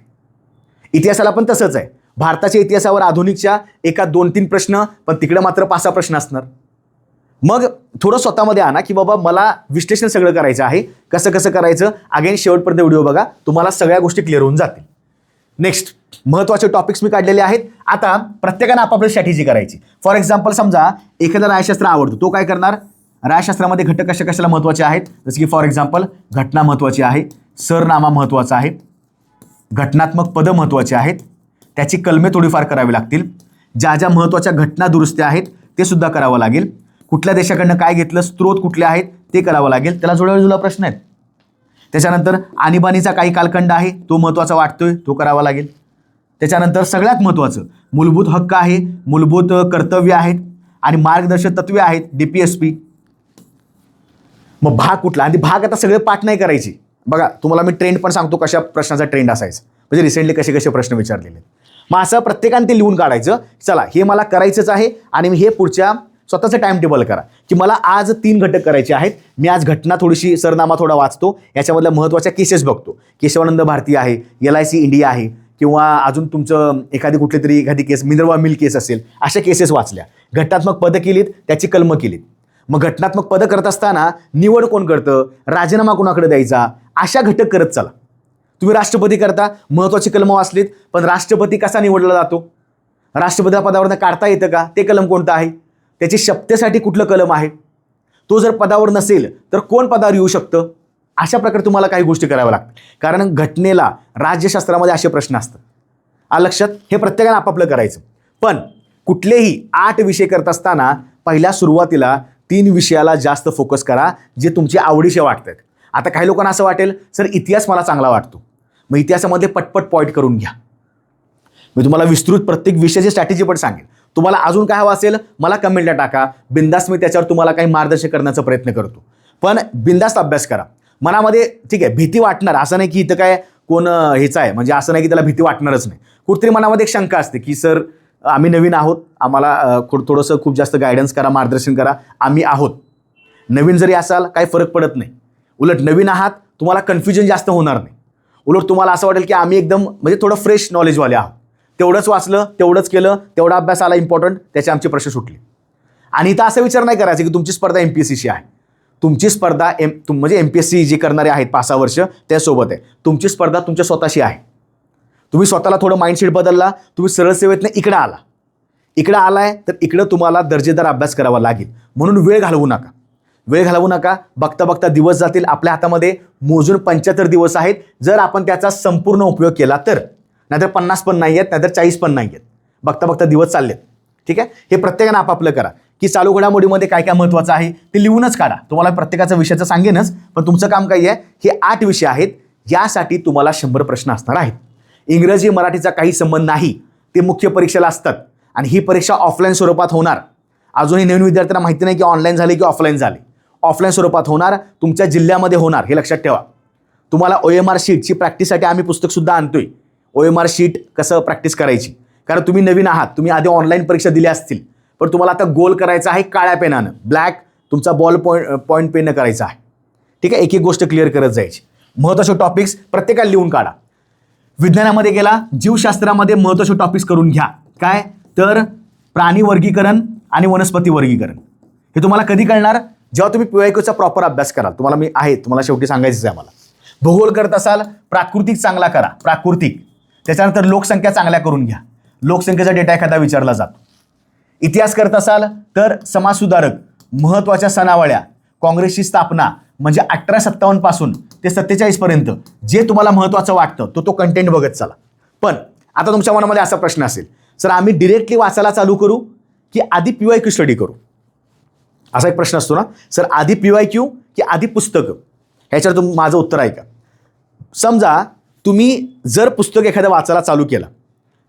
इतिहासाला पण तसंच आहे. भारताच्या इतिहासावर आधुनिकच्या एका 2-3 प्रश्न, पण तिकडे मात्र 5-6 प्रश्न असणार. मग थोडं स्वतःमध्ये आणा की बाबा मला विश्लेषण सगळं करायचं आहे. कसं कसं करायचं, अगेन शेवटपर्यंत व्हिडिओ बघा, तुम्हाला सगळ्या गोष्टी क्लिअर होऊन जातील. नेक्स्ट महत्त्वाचे टॉपिक्स मी काढलेले आहेत. आता प्रत्येकानं आपापली स्ट्रॅटेजी करायची. फॉर एक्झाम्पल, समजा एखादा न्यायशास्त्र आवडतो, तो काय करणार, न्यायशास्त्रामध्ये घटक कशाला महत्त्वाचे आहेत, जसं की फॉर एक्झाम्पल घटना महत्त्वाची आहे, सरनामा महत्त्वाचा आहे, घटनात्मक पदं महत्त्वाची आहेत, त्याची कलमे थोडीफार करावी लागतील, ज्या ज्या महत्त्वाच्या घटना दुरुस्त्या आहेत ते सुद्धा करावं लागेल, कुठल्या देशाकडनं काय घेतलं, स्त्रोत कुठले आहेत ते करावं लागेल, त्याला जुळवा प्रश्न आहेत. त्याच्यानंतर आणीबाणीचा काही कालखंड आहे, तो महत्त्वाचा वाटतोय, तो करावा लागेल. त्याच्यानंतर सगळ्यात महत्त्वाचं मूलभूत हक्क आहे, मूलभूत कर्तव्य आहेत आणि मार्गदर्शक तत्वे आहेत, DPSP. मग भाग कुठला, आणि भाग आता सगळे पाठ नाही करायची. बघा, तुम्हाला मी ट्रेंड पण सांगतो कशा प्रश्नाचा ट्रेंड असायचा, म्हणजे रिसेंटली कसे कसे प्रश्न विचारलेले. मग असं प्रत्येकाने ते लिहून काढायचं, चला हे मला करायचंच आहे आणि मी हे पुढच्या स्वतःचं टाइम टेबल करा की मला आज 3 घटक करायचे आहेत. मी आज घटना थोडीशी, सरनामा थोडा वाचतो, याच्यामधल्या महत्त्वाच्या केसेस बघतो. केशवानंद भारती आहे, LIC इंडिया आहे, किंवा अजून तुमचं एखादी केस, मिनर्वा मिल केस असेल, अशा केसेस वाचल्या. घटनात्मक पदं केलीत, त्याची कलमं केलीत. मग घटनात्मक पदं करत असताना निवड कोण करतं, राजीनामा कोणाकडे द्यायचा, अशा घटक करत चला. तुम्ही राष्ट्रपती करता, महत्त्वाची कलमं वाचलीत, पण राष्ट्रपती कसा निवडला जातो, राष्ट्रपती पदावरनं काढता येतं का, ते कलम कोणतं आहे, त्याची शपथेसाठी कुठलं कलम आहे, तो जर पदावर नसेल तर कोण पदावर येऊ शकतं. अशा प्रकारे तुम्हाला काही गोष्टी कराव्या लागतात, कारण घटनेला राज्यशास्त्रामध्ये असे प्रश्न असतात. लक्षात, हे प्रत्येकाने आपापलं करायचं. पण कुठलेही 8 विषय करत असताना पहिल्या सुरुवातीला 3 विषयाला जास्त फोकस करा, जे तुमचे आवडीचे वाटतात. आता काही लोकांना असं वाटेल, सर इतिहास मला चांगला वाटतो, मग इतिहासामध्ये पटपट पॉईंट करून घ्या. मी तुम्हाला विस्तृत प्रत्येक विषयाची स्ट्रॅटेजी पण सांगेन. तुम्हाला अजून काय हवं असेल मला कमेंटला टाका, बिंदास मी त्याच्यावर तुम्हाला काही मार्गदर्शन करण्याचा प्रयत्न करतो. पण बिंदास्त अभ्यास करा. मनामध्ये ठीक आहे भीती वाटणार, असं नाही की इथं काय कोण हेच आहे, म्हणजे असं नाही की त्याला भीती वाटणारच नाही. कुठेतरी मनामध्ये एक शंका असते की सर आम्ही नवीन आहोत, आम्हाला थोडंसं खूप जास्त गायडन्स करा, मार्गदर्शन करा. आम्ही आहोत, नवीन जरी असाल काही फरक पडत नाही. उलट नवीन आहात, तुम्हाला कन्फ्युजन जास्त होणार नाही. उलट तुम्हाला असं वाटेल की आम्ही एकदम म्हणजे थोडं फ्रेश नॉलेजवाले आहोत. तेवढंच वाचलं, तेवढंच केलं, तेवढा अभ्यास आला इम्पॉर्टंट, त्याचे आमचे प्रश्न सुटले. आणि इथं असं विचार नाही करायचं की तुमची स्पर्धा MPSCशी आहे. तुमची स्पर्धा म्हणजे MPSC जे करणारे आहेत 5-6 वर्ष त्यासोबत आहे. तुमची स्पर्धा तुमच्या स्वतःशी आहे. तुम्ही स्वतःला थोडं माइंडसेट बदलला, तुम्ही सरळ सेवेतनं इकडं आलाय तर इकडं तुम्हाला दर्जेदार अभ्यास करावा लागेल. म्हणून वेळ घालवू नका. बघता बघता दिवस जातील. आपल्या हातामध्ये मोजून 75 दिवस आहेत. जर आपण त्याचा संपूर्ण उपयोग केला तर, नाहीतर 50 पण नाही आहेत, नाहीतर 40 पण नाही आहेत. बघता बघता दिवस चाललेत. ठीक आहे, हे प्रत्येकानं आपापलं करा की चालू घडामोडीमध्ये काय काय महत्त्वाचं आहे ते लिहूनच काढा. तुम्हाला प्रत्येकाचा विषयाचं सांगेनच, पण तुमचं काम काय आहे, हे 8 विषय आहेत, यासाठी तुम्हाला 100 प्रश्न असणार आहेत. इंग्रजी मराठीचा काही संबंध नाही, ते मुख्य परीक्षेला असतात आणि ही परीक्षा ऑफलाईन स्वरूपात होणार. अजूनही नवीन विद्यार्थ्यांना माहिती नाही की ऑनलाईन झाले की ऑफलाईन झाले. ऑफलाईन स्वरूपात होणार, तुमच्या जिल्ह्यामध्ये होणार, हे लक्षात ठेवा. तुम्हाला OMR शीटची प्रॅक्टिससाठी आम्ही पुस्तकसुद्धा आणतोय. OMR शीट कसं प्रॅक्टिस करायची, कारण तुम्ही नवीन आहात, तुम्ही आधी ऑनलाईन परीक्षा दिल्या असतील, पण तुम्हाला आता गोल करायचा आहे काळ्या पेनानं, ब्लॅक तुमचा बॉल पॉईंट पेननं करायचा आहे. ठीक आहे, एक एक गोष्ट क्लिअर करत जायची. महत्त्वाचे टॉपिक्स प्रत्येकाला लिहून काढा. विज्ञानामध्ये गेला, जीवशास्त्रामध्ये महत्त्वाचे टॉपिक्स करून घ्या. काय तर प्राणी वर्गीकरण आणि वनस्पती वर्गीकरण. हे तुम्हाला कधी कळणार, जेव्हा तुम्ही PYQचा प्रॉपर अभ्यास कराल. तुम्हाला शेवटी सांगायचंच आहे मला. भूगोल करत असाल, प्राकृतिक चांगला करा, प्राकृतिक. त्याच्यानंतर लोकसंख्या चांगल्या करून घ्या, लोकसंख्येचा डेटा एखादा विचारला जातो. इतिहास करत असाल तर समाजसुधारक, महत्त्वाच्या सणावळ्या, काँग्रेसची स्थापना, म्हणजे 1857 पासून ते 47 पर्यंत जे तुम्हाला महत्त्वाचं वाटतं तो कंटेंट बघत चला. पण आता तुमच्या मनामध्ये असा प्रश्न असेल, सर आम्ही डिरेक्टली वाचायला चालू करू की आधी PYQ स्टडी करू. असा एक प्रश्न असतो ना, सर आधी PYQ की आधी पुस्तकं? ह्याच्यावर माझं उत्तर ऐका. समजा तुम्ही जर पुस्तक एखादं वाचायला चालू केलं,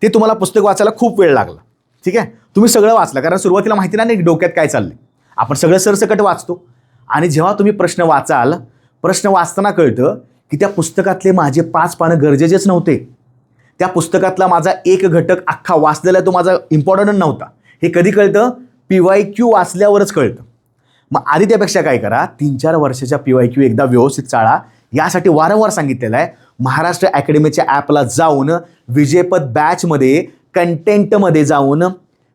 ते तुम्हाला पुस्तक वाचायला खूप वेळ लागला, ठीक आहे, तुम्ही सगळं वाचलं, कारण सुरुवातीला माहिती नाही डोक्यात काय चाललंय, आपण सगळं सरसकट वाचतो. आणि जेव्हा तुम्ही प्रश्न वाचाल, प्रश्न वाचताना कळतं की त्या पुस्तकातले माझे 5 पानं गरजेचेच नव्हते, त्या पुस्तकातला माझा एक घटक अख्खा वाचलेला तो माझा इम्पॉर्टंट नव्हता. हे कधी कळतं? PYQ वाचल्यावरच कळतं. मग आधी त्यापेक्षा काय करा, 3-4 वर्षाच्या PYQ एकदा व्यवस्थित चाळा. यासाठी वारंवार सांगितलेलं आहे, महाराष्ट्र अकॅडमीच्या ॲपला जाऊन विजयपथ बॅचमध्ये कंटेंटमध्ये जाऊन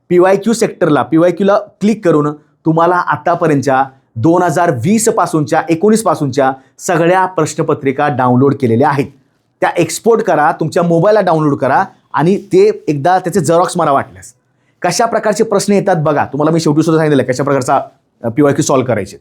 PYQ सेक्टरला PYQला क्लिक करून तुम्हाला आतापर्यंतच्या 2020 पासूनच्या 19 पासूनच्या सगळ्या प्रश्नपत्रिका डाउनलोड केलेल्या आहेत. त्या एक्सपोर्ट करा, तुमच्या मोबाईलला डाउनलोड करा आणि ते एकदा त्याचे झेरॉक्स मारा. वाटल्यास कशा प्रकारचे प्रश्न येतात बघा. तुम्हाला मी शेवटी सुद्धा सांगितलं कशा प्रकारचा PYQ सॉल्व्ह करायचे.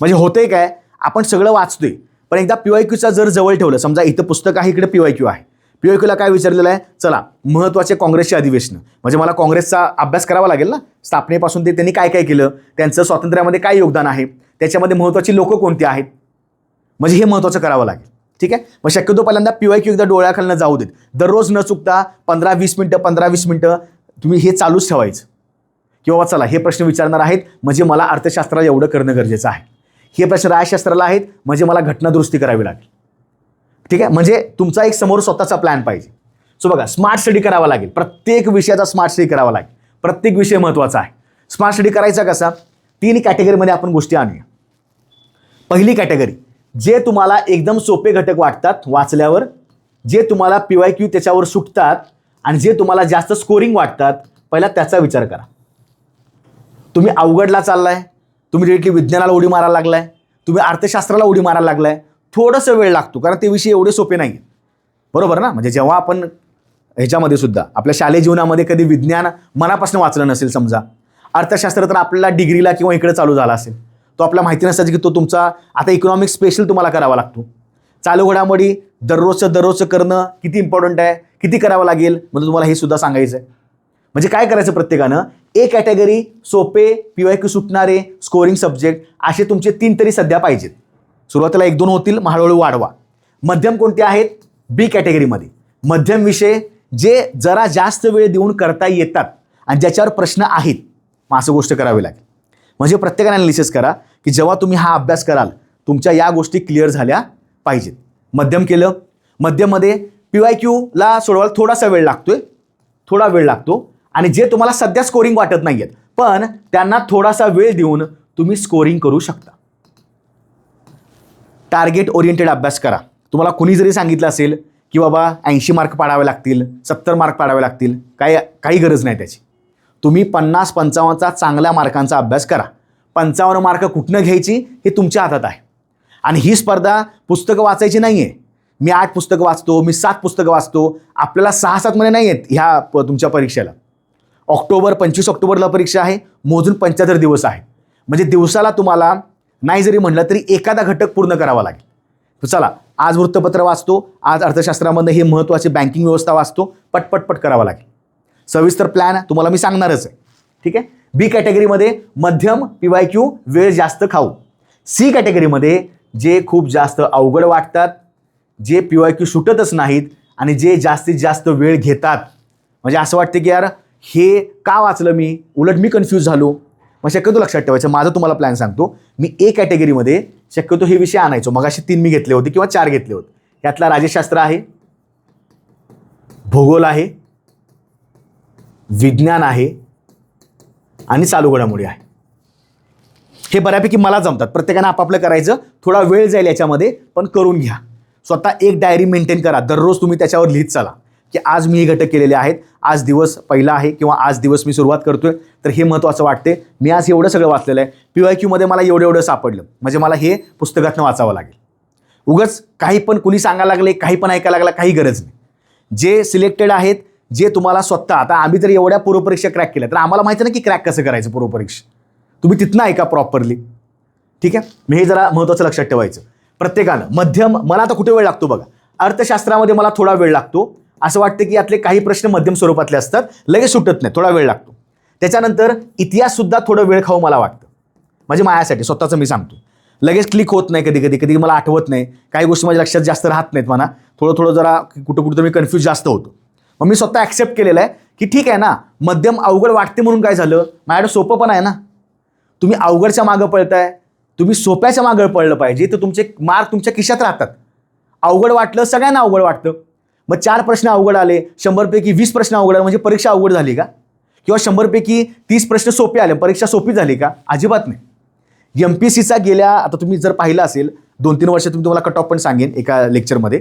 म्हणजे होतंय काय, आपण सगळं वाचतोय, पण एकदा PYQचा जर जवळ ठेवलं, समजा इथं पुस्तक आहे, इकडे PYQ आहे. PYQला काय विचारलेलं आहे, चला महत्त्वाचे काँग्रेसचे अधिवेशन, म्हणजे मला काँग्रेसचा अभ्यास करावा लागेल ना, स्थापनेपासून ते त्यांनी काय काय केलं, त्यांचं स्वातंत्र्यामध्ये काय योगदान आहे, त्याच्यामध्ये महत्त्वाची लोकं कोणती आहेत, म्हणजे हे महत्त्वाचं करावं लागेल. ठीक आहे. मग शक्यतो पहिल्यांदा PYQ एकदा डोळ्याखालनं जाऊ देत. दररोज न चुकता 15-20 मिनटं तुम्ही हे चालूच ठेवायचं की बाबा चला हे प्रश्न विचारणार आहेत, म्हणजे मला अर्थशास्त्राला एवढं करणं गरजेचं आहे, हे प्रश्न राज्यशास्त्राला आहेत, म्हणजे मला घटनादुरुस्ती करावी लागेल. ठीक आहे. म्हणजे तुमचा एक समोर स्वतःचा प्लॅन पाहिजे. सो बघा, स्मार्ट स्टडी करावा लागेल, प्रत्येक विषयाचा स्मार्ट स्टडी करावा लागेल, प्रत्येक विषय महत्त्वाचा आहे. स्मार्ट स्टडी करायचा कसा, 3 कॅटेगरीमध्ये आपण गोष्टी आणूया. पहिली कॅटेगरी, जे तुम्हाला एकदम सोपे घटक वाटतात वाचल्यावर, जे तुम्हाला PYQ त्याच्यावर सुटतात आणि जे तुम्हाला जास्त स्कोरिंग वाटतात, पहिला त्याचा विचार करा. तुम्ही अवघडला चाललाय, तुम्ही डिरेक्टली विज्ञानाला उडी मारायला लागलाय, तुम्ही अर्थशास्त्राला उडी मारायला लागलाय, थोडंसं वेळ लागतो, कारण ते विषय एवढे सोपे नाही. बरोबर ना. म्हणजे जेव्हा आपण ह्याच्यामध्ये सुद्धा आपल्या शालेय जीवनामध्ये कधी विज्ञान मनापासून वाचलं नसेल, समजा अर्थशास्त्र तर आपल्याला डिग्रीला किंवा इकडे चालू झाला असेल, तो आपल्या माहिती नसायचं की तो तुमचा आता इकॉनॉमिक्स स्पेशल तुम्हाला करावा लागतो. चालू घडामोडी दररोजचं करणं किती इम्पॉर्टंट आहे, किती करावं लागेल, म्हणजे तुम्हाला हे सुद्धा सांगायचं आहे. म्हणजे काय करायचं, प्रत्येकानं एक कॅटेगरी सोपे PYQ सुटणारे स्कोरिंग सब्जेक्ट असे तुमचे 3 तरी सध्या पाहिजेत. सुरुवातीला 1-2 होतील, मग हळूहळू वाढवा. मध्यम कोणते आहेत, B कॅटेगरीमध्ये मध्यम विषय जे जरा जास्त वेळ देऊन करता येतात आणि ज्याच्यावर प्रश्न आहेत, मग असं गोष्ट करावी लागेल. म्हणजे प्रत्येकाने ॲनालिसिस करा की जेव्हा तुम्ही हा अभ्यास कराल तुमच्या या गोष्टी क्लिअर झाल्या पाहिजेत. मध्यम केलं, मध्यममध्ये PYQला सोडवायला थोडासा वेळ लागतो आणि जे तुम्हाला सध्या स्कोरिंग वाटत नाही आहेत, पण त्यांना थोडासा वेळ देऊन तुम्ही स्कोरिंग करू शकता. टार्गेट ओरिएंटेड अभ्यास करा. तुम्हाला कुणी जरी सांगितलं असेल की बाबा 80 मार्क पाडावे लागतील, 70 मार्क पाडावे लागतील, काही गरज नाही त्याची. तुम्ही 50-55चा चांगल्या मार्कांचा अभ्यास करा. 55 मार्क कुठनं घ्यायची हे तुमच्या हातात आहे. आणि ही स्पर्धा पुस्तकं वाचायची नाही आहे. मी 8 पुस्तकं वाचतो, मी 7 पुस्तकं वाचतो, आपल्याला 6-7 महिने नाही आहेत ह्या तुमच्या परीक्षेला. 25 ऑक्टोबरला परीक्षा आहे, मोजून 75 दिवस आहे. म्हणजे दिवसाला तुम्हाला नाही जरी म्हटलं तरी एखादा घटक पूर्ण करावा लागेल. तर चला, आज वृत्तपत्र वाचतो, आज अर्थशास्त्रामध्ये हे महत्त्वाचे बँकिंग व्यवस्था वाचतो, पटपट करावा लागेल. सविस्तर प्लॅन तुम्हाला मी सांगणारच आहे. ठीक आहे. B कॅटेगरीमध्ये मध्यम PYQ वेळ जास्त खाऊ. C कॅटेगरीमध्ये जे खूप जास्त अवघड वाटतात, जे PYQ सुटतच नाहीत आणि जे जास्तीत जास्त वेळ घेतात. म्हणजे असं वाटतं की यार हे का वाचलं मी, उलट मी कन्फ्यूज झालो. मग शक्यतो लक्षात ठेवायचं, माझं तुम्हाला प्लॅन सांगतो. मी A कॅटेगरीमध्ये शक्यतो हे विषय आणायचो. मगाशी 3 मी घेतले होते किंवा 4 घेतले होते. यातला राज्यशास्त्र आहे, भूगोल आहे, विज्ञान आहे आणि चालू घडामोडी आहे. हे बऱ्यापैकी मला जमतात. प्रत्येकानं आपापलं करायचं, थोडा वेळ जाईल याच्यामध्ये, पण करून घ्या. स्वतः एक डायरी मेंटेन करा. दररोज तुम्ही त्याच्यावर लिहित चला की आज मी हे घटक केलेले आहेत, आज दिवस पहिला आहे किंवा आज दिवस मी सुरुवात करतोय, तर हे महत्त्वाचं वाटते. मी आज एवढं सगळं वाचलेलं आहे, PYQमध्ये मला एवढं सापडलं, म्हणजे मला हे पुस्तकातनं वाचावं लागेल. उगाच काही पण कुणी सांगायला लागले, काही पण ऐकायला लागला, काही गरज नाही. जे सिलेक्टेड आहेत, जे तुम्हाला स्वतः, आता आम्ही तर एवढ्या पूर्वपरीक्षा क्रॅक केल्या, तर आम्हाला माहिती नाही की क्रॅक कसं करायचं पूर्वपरीक्षा. तुम्ही तिथनं ऐका प्रॉपरली. ठीक आहे. मी हे जरा महत्त्वाचं लक्षात ठेवायचं. प्रत्येकानं मध्यम, मला आता कुठे वेळ लागतो बघा, अर्थशास्त्रामध्ये मला थोडा वेळ लागतो. असं वाटतं की यातले काही प्रश्न मध्यम स्वरूपातले असतात, लगेच सुटत नाही, थोडा वेळ लागतो. त्याच्यानंतर इतिहास सुद्धा थोडं वेळ खाऊ मला वाटतं. म्हणजे माझ्यासाठी स्वतःचं मी सांगतो. लगेच क्लिक होत नाही, कधी मला आठवत नाही, काही गोष्टी माझ्या लक्षात जास्त राहत नाहीत म्हणा, थोडं जरा कुठं मी कन्फ्यूज जास्त होतो. मग मी स्वतः ॲक्सेप्ट केलेलं आहे की ठीक आहे ना, मध्यम अवघड वाटते म्हणून काय झालं, माझ्याकडे सोपं पण आहे ना. तुम्ही अवघडच्या मागं पळताय, तुम्ही सोप्याच्या मागं पळलं पाहिजे, तर तुमचे मार्क तुमच्या खिशात राहतात. अवघड वाटलं, सगळ्यांना अवघड वाटतं. मग 4 प्रश्न अवघड आले, 100पैकी 20 प्रश्न अवघड आले म्हणजे परीक्षा अवघड झाली का? किंवा 100पैकी 30 प्रश्न सोपे आले, परीक्षा सोपी झाली का? अजिबात नाही. MPSCचा गेल्या, आता तुम्ही जर पाहिलं असेल 2-3 वर्ष, तुम्हाला कट ऑफ पण सांगेन एका लेक्चरमध्ये,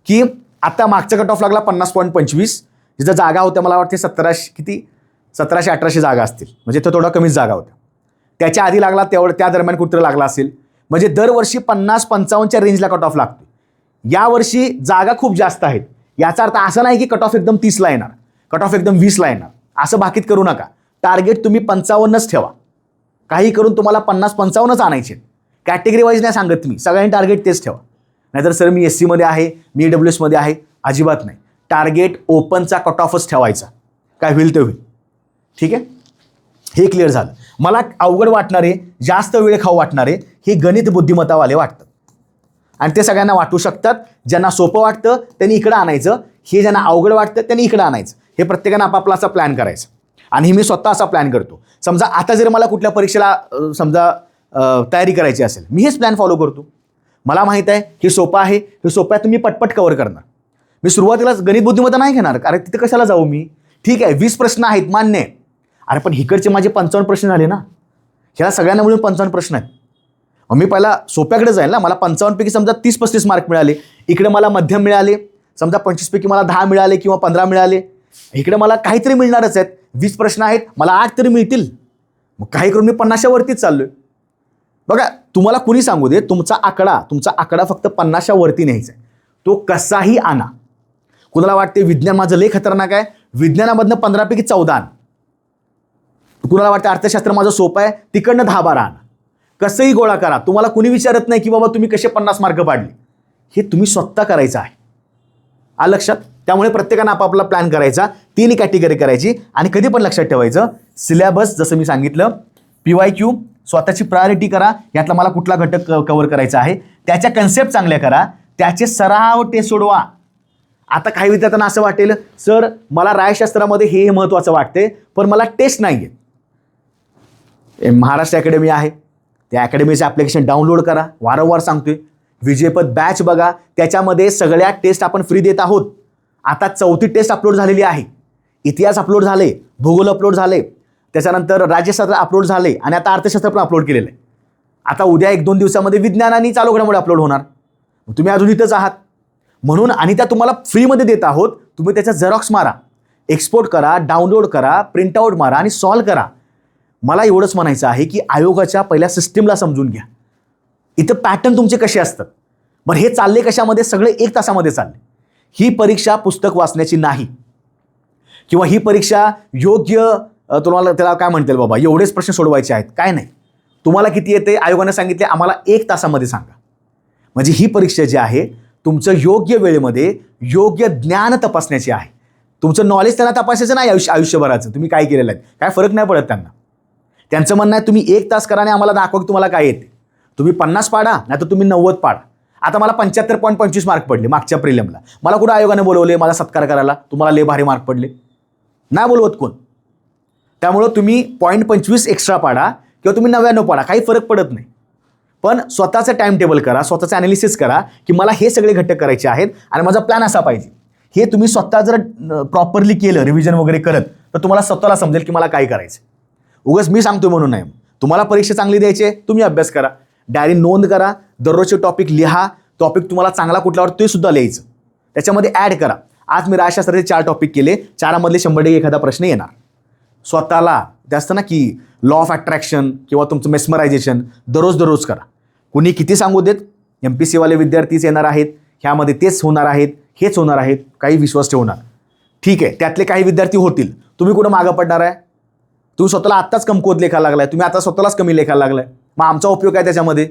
की आता मागचा कट ऑफ लागला 50.25, जिथं जागा होत्या मला वाटते 1700-1800 जागा असतील, म्हणजे तो थोडा कमीच जागा होत्या. त्याच्या आधी लागला त्या दरम्यान कुठं लागला असेल. म्हणजे दरवर्षी 50-55च्या रेंजला कट ऑफ लागतो. यावर्षी जागा खूप जास्त आहेत. याचा अर्थ असा नाही की कट ऑफ एकदम 30ला येणार, कट ऑफ एकदम 20ला येणार, असं बाकीत करू नका. टार्गेट तुम्ही 55च ठेवा. काही करून तुम्हाला 50-55च आणायचे. कॅटेगरी वाईज नाही सांगत मी, सगळ्यांनी टार्गेट तेच ठेवा. नाहीतर सर मी SC मध्ये आहे, मी EWS मध्ये आहे, अजिबात नाही. टार्गेट ओपनचा कट ऑफच ठेवायचा, काय होईल ते होईल. ठीक आहे, हे क्लिअर झालं. मला अवघड वाटणारे, जास्त वेळ खाऊ वाटणारे हे गणित बुद्धिमत्तावाले वाटतात, आणि ते सगळ्यांना वाटू शकतात. ज्यांना सोपं वाटतं त्यांनी इकडं आणायचं, हे ज्यांना अवघड वाटतं त्यांनी इकडं आणायचं. हे प्रत्येकानं आपापला असा प्लॅन करायचा, आणि मी स्वतः असा प्लॅन करतो. समजा आता जर मला कुठल्या परीक्षेला तयारी करायची असेल, मी हेच प्लॅन फॉलो करतो. मला माहीत आहे हे सोपं आहे, हे सोपं आहे, तुम्ही पटपट कव्हर करणार. मी सुरुवातीलाच गणित बुद्धिमत्ता नाही घेणार, अरे तिथे कशाला जाऊ मी. ठीक आहे 20 प्रश्न आहेत, मान्य आहे. अरे पण इकडचे माझे 55 प्रश्न झाले ना, ह्याला सगळ्यांना मिळून 55 प्रश्न आहेत. मग मी पहिला सोप्याकडे जाईल ना. मला 55 पैकी समजा 30-35 मार्क मिळाले, इकडे मला मध्यम मिळाले, समजा 25 पैकी मला 10 मिळाले किंवा 15 मिळाले, इकडे मला काहीतरी मिळणारच आहेत. 20 प्रश्न आहेत, मला 8 तरी मिळतील. मग काही करून मी 50च्या वरतीच चाललोय. बघा, तुम्हाला कुणी सांगू दे, तुमचा आकडा फक्त 50च्या वरती न्यायचा आहे. तो कसाही आणा. कुणाला वाटते विज्ञान माझं लय खतरनाक आहे, विज्ञानामधनं 15 पैकी 14 आण. कुणाला वाटतं अर्थशास्त्र माझं सोपं आहे, तिकडनं 10-12 आण. कसंही गोळा करा. तुम्हाला कुणी विचारत नाही की बाबा तुम्ही कसे 50 मार्क पाडले. हे तुम्ही स्वतः करायचं आहे. आलं लक्षात? त्यामुळे प्रत्येकानं आपापला प्लॅन करायचा, 3 कॅटेगरी करायची, आणि कधी पण लक्षात ठेवायचं सिलेबस, जसं मी सांगितलं, PYQ स्वतःची प्रायोरिटी करा. यातला मला कुठला घटक कव्हर करायचा आहे, त्याच्या कन्सेप्ट चांगल्या करा, त्याचे सराव टेस्ट सोडवा. आता काही विद्यार्थ्यांना असं वाटेल, सर मला राजशास्त्रामध्ये हे महत्त्वाचं वाटते, पण मला टेस्ट नाही आहे. महाराष्ट्र अकॅडमी आहे, त्या अकॅडमीचे ॲप्लिकेशन डाउनलोड करा. वारंवार सांगतोय, विजयपथ बॅच बघा, त्याच्यामध्ये सगळ्या टेस्ट आपण फ्री देत आहोत. आता 4थी टेस्ट अपलोड झालेली आहे, इतिहास अपलोड झाले, भूगोल अपलोड झाले, त्याच्यानंतर राज्यशास्त्र अपलोड झाले, आणि आता अर्थशास्त्र पण अपलोड केलेलं आहे. आता उद्या 1-2 दिवसामध्ये विज्ञान आणि चालू घडामोडी अपलोड होणार. तुम्ही अजून इथंच आहात म्हणून, आणि त्या तुम्हाला फ्रीमध्ये देत आहोत. तुम्ही त्याचा झेरॉक्स मारा, एक्सपोर्ट करा, डाउनलोड करा, प्रिंटआउट मारा आणि सॉल्व करा. मला एवढंच म्हणायचं आहे की आयोगाच्या पहिल्या सिस्टीमला समजून घ्या. इथं पॅटर्न तुमचे कसे असतात. बरं, हे चालले कशामध्ये, सगळे 1 तासामध्ये चालले. ही परीक्षा पुस्तक वाचण्याची नाही, किंवा ही परीक्षा योग्य तुम्हाला त्याला काय म्हणतील बाबा एवढेच प्रश्न सोडवायचे आहेत, काय नाही. तुम्हाला किती येते आयोगाने सांगितले, आम्हाला 1 तासामध्ये सांगा. म्हणजे ही परीक्षा जी आहे तुमचं योग्य वेळेमध्ये योग्य ज्ञान तपासण्याची आहे. तुमचं नॉलेज त्यांना तपासायचं नाही आयुष्यभराचं, तुम्ही काय केलेलं आहे, काय फरक नाही पडत त्यांना. त्यांचं म्हणणं आहे तुम्ही 1 तास करा आणि आम्हाला दाखवा की तुम्हाला काय येते. तुम्ही 50 पाडा, नाही तर तुम्ही 90 पाडा. आता मला 75.25 मार्क पडले मागच्या प्रिलिमला. मला कुठं आयोगाने बोलवले मला सत्कार करायला, तुम्हाला लय भारी मार्क पडले, नाही बोलवत कोण. त्यामुळं तुम्ही 0.25 एक्स्ट्रा पाडा किंवा तुम्ही 99 पाडा, काही फरक पडत नाही. पण स्वतःचं टाइम टेबल करा, स्वतःचं ॲनालिसिस करा की मला हे सगळे घटक करायचे आहेत आणि माझा प्लॅन असा पाहिजे. हे तुम्ही स्वतः जर प्रॉपरली केलं, रिव्हिजन वगैरे करत, तर तुम्हाला स्वतःला समजेल की मला काय करायचं. उगाच मी सांगतो म्हणून नाही. तुम्हाला परीक्षा चांगली द्यायची आहे, तुम्ही अभ्यास करा, डायरी नोंद करा, दररोजचे टॉपिक लिहा. टॉपिक तुम्हाला चांगला कुठल्यावर ते सुद्धा लिहायचं, त्याच्यामध्ये ॲड करा. आज मी राजशास्त्राचे 4 टॉपिक केले, 4मधले 100% एखादा प्रश्न येणार. स्वतःला ते असतं ना की लॉ ऑफ अट्रॅक्शन किंवा तुमचं मेस्मरायझेशन दररोज करा. कुणी किती सांगू देत, MPSCवाले विद्यार्थीच येणार आहेत, ह्यामध्ये तेच होणार आहेत, हेच होणार आहेत, काही विश्वास ठेवणार. ठीक आहे, त्यातले काही विद्यार्थी होतील, तुम्ही कुठं मागं पडणार आहे. तुम्ही स्वतःला आत्ताच कमकुवत लेखायला लागलाय, तुम्ही आता स्वतःलाच कमी लेखायला लागलाय. मग आमचा उपयोग आहे त्याच्यामध्ये.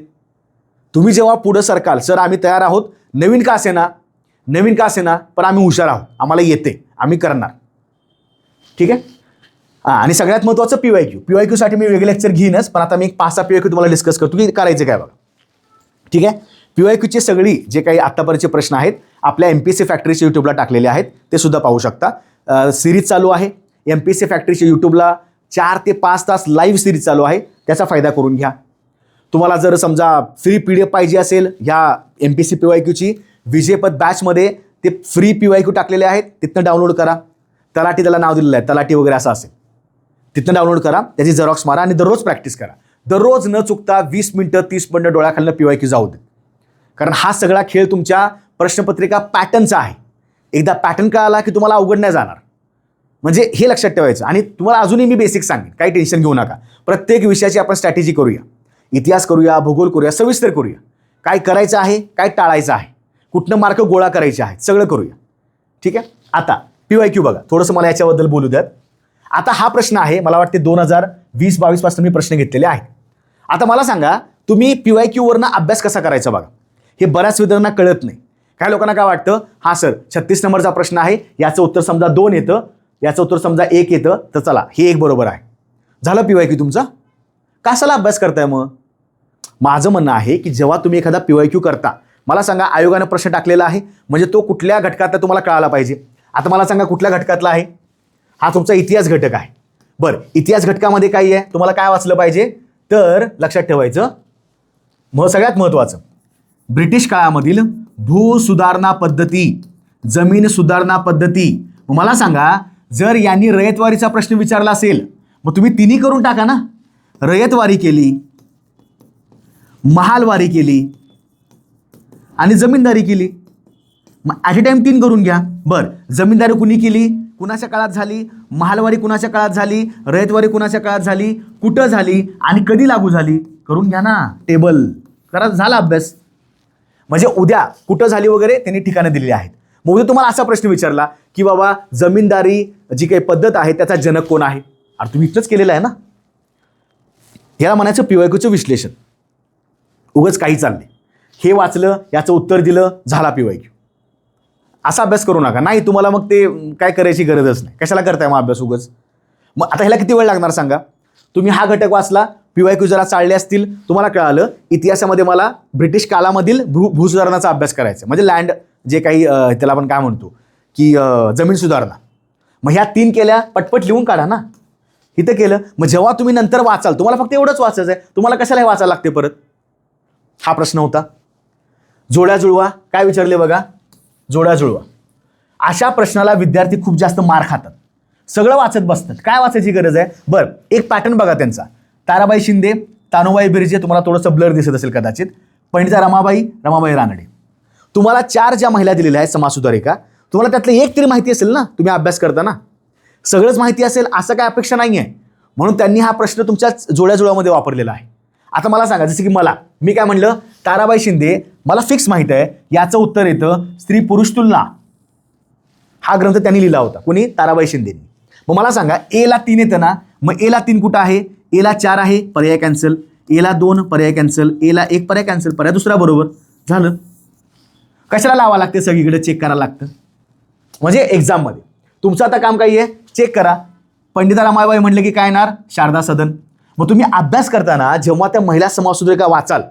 तुम्ही जेव्हा पुढं सरकाल, सर आम्ही तयार आहोत, नवीन का असेना पण आम्ही हुशार आहोत, आम्हाला येते, आम्ही करणार. ठीक आहे. आणि सगळ्यात महत्त्वाचं PYQ. PYQसाठी मी वेगळे लेक्चर घेईनच, पण आता मी एक 5-6 PYQ तुम्हाला डिस्कस करतो की करायचं काय बघा. ठीक आहे. PYQचे सगळी जे काही आत्तापर्यंतचे प्रश्न आहेत आपल्या MPSC फॅक्टरीच्या यूट्यूबला टाकलेले आहेत, ते सुद्धा पाहू शकता. सिरीज चालू आहे MPSC फॅक्टरीच्या यूट्यूबला 4 ते 5 तास लाईव्ह सिरीज चालू आहे, त्याचा फायदा करून घ्या. तुम्हाला जर समजा फ्री PDF पाहिजे असेल ह्या MPSC PYQची, विजयपथ बॅचमध्ये ते फ्री PYQ टाकलेले आहेत, तिथनं डाउनलोड करा. तलाठी त्याला नाव दिलेलं आहे, तलाठी वगैरे असं असेल, तिथनं डाउनलोड करा, त्याची झेरॉक्स मारा आणि दररोज प्रॅक्टिस करा. दररोज न चुकता 20 मिनिटं 30 मिनिटं डोळ्याखालनं PYQ जाऊ दे. कारण हा सगळा खेळ तुमच्या प्रश्नपत्रिका पॅटर्नचा आहे. एकदा पॅटर्न कळाला की तुम्हाला अवघड नाही जाणार. म्हणजे हे लक्षात ठेवायचं. आणि तुम्हाला अजूनही मी बेसिक सांगेन, काही टेन्शन घेऊ नका. प्रत्येक विषयाची आपण स्ट्रॅटेजी करूया. इतिहास करूया, भूगोल करूया, सविस्तर करूया. काय करायचं आहे, काय टाळायचं आहे, कुठनं मार्क गोळा करायचे आहेत, सगळं करूया. ठीक आहे. आता PYQ बघा, थोडंसं मला याच्याबद्दल बोलू द्यात. आता हा प्रश्न आहे, मला वाटते 2020-22 पासून मी प्रश्न घेतलेले आहेत. आता मला सांगा, तुम्ही PYQ वरनं अभ्यास कसा करायचा बघा. हे बऱ्याच विद्यार्थ्यांना कळत नाही. काय लोकांना काय वाटतं, हा सर 36 नंबरचा प्रश्न आहे, याचं उत्तर समजा 2 येतं, याचं उत्तर समजा 1 येतं, तर चला हे 1 बरोबर आहे, झालं PYQ तुमचा. कशाला अभ्यास करताय मग? माझं म्हणणं आहे की जेव्हा तुम्ही एखादा PYQ करता, मला सांगा आयोगानं प्रश्न टाकलेला आहे म्हणजे तो कुठल्या घटकातला तुम्हाला कळायला पाहिजे. आता मला सांगा कुठल्या घटकातला आहे? हा तुमचा इतिहास घटक आहे. बरं, इतिहास घटकामध्ये काय आहे, तुम्हाला काय वाचलं पाहिजे? तर लक्षात ठेवायचं, सगळ्यात महत्त्वाचं, ब्रिटिश काळामधील भूसुधारणा पद्धती, जमीन सुधारणा पद्धती. मला सांगा, जर यांनी रयतवारीचा प्रश्न विचारला असेल मग तुम्ही तिन्ही करून टाका ना. रयतवारी केली, महालवारी केली आणि जमीनदारी केली, मग ॲट अ टाइम 3 करून घ्या. बरं, जमीनदारी कुणी केली, कुणाच्या काळात झाली, महालवारी कुणाच्या काळात झाली, रयतवारी कुणाच्या काळात झाली, कुठं झाली आणि कधी लागू झाली, करून घ्या ना. टेबल करा, झाला अभ्यास. म्हणजे उद्या कुठं झाली वगैरे त्यांनी ठिकाणं दिलेली आहेत. मग उद्या तुम्हाला असा प्रश्न विचारला की बाबा जमीनदारी जी काही पद्धत आहे त्याचा जनक कोण आहे, अरे तुम्ही इथंच केलेलं आहे ना. याला म्हणायचं PYQचं विश्लेषण. उगाच काही चालले, हे वाचलं, याचं उत्तर दिलं, झाला PYQ. असा अभ्यास करू नका. नाही तुम्हाला मग ते काय करायची गरजच नाही. कशाला करताय मग अभ्यास उगाच? मग आता ह्याला किती वेळ लागणार सांगा? तुम्ही हा घटक वाचला, PYQ जरा चालले असतील, तुम्हाला कळालं इतिहासामध्ये मला ब्रिटिश काळामधील भूसुधारणाचा अभ्यास करायचा, म्हणजे लँड जे काही त्याला आपण काय म्हणतो की जमीन सुधारणा. मग ह्या 3 केल्या, पटपट लिहून काढा ना. इथं केलं, मग जेव्हा तुम्ही नंतर वाचाल तुम्हाला फक्त एवढंच वाचायचं आहे, तुम्हाला कशाला हे वाचायला लागते परत? हा प्रश्न होता. जोड्या जुळवा, काय विचारले बघा, जोड्या जुळवा. अशा प्रश्नाला विद्यार्थी खूप जास्त मार खातात, सगळं वाचत बसतात. काय वाचायची गरज आहे? बरं, एक पॅटर्न बघा त्यांचा. ताराबाई शिंदे, तानुबाई बिर्जे, तुम्हाला थोडंसं ब्लर दिसत असेल कदाचित. पंडिता रमाबाई, रमाबाई रानडे. तुम्हाला 4 ज्या महिला दिलेल्या आहेत समाजसुधारिका, तुम्हाला त्यातलं एक तरी माहिती असेल ना, तुम्ही अभ्यास करताना सगळंच माहिती असेल असं काय अपेक्षा नाही आहे. म्हणून त्यांनी हा प्रश्न तुमच्या जोड्याजुळ्यामध्ये वापरलेला आहे. आता मला सांगा, जसं की मी काय म्हणलं, ताराबाई शिंदे मला फिक्स माहिती आहे, याचं उत्तर येतं स्त्री पुरुष तुलना. हा ग्रंथ त्यांनी लिहिला होता, कोणी? ताराबाई शिंदेनी. मग मला सांगा, एला 3 येतं ना, मग एला 3 कुठं आहे? एला 4 आहे, पर्याय कॅन्सल. एला 2 पर्याय कॅन्सल. एला 1 पर्याय कॅन्सल, पर्याय दुसरा बरोबर. झालं. कशाला लावा लागते, सगळीकडे चेक करायला लागतं. म्हणजे एक्झाममध्ये तुमचं आता काम काय आहे, चेक करा. पंडिता रमाबाई म्हणले की काय येणार? शारदा सदन. मग तुम्ही अभ्यास करताना जेव्हा त्या महिला समाजसुधारिका वाचाल,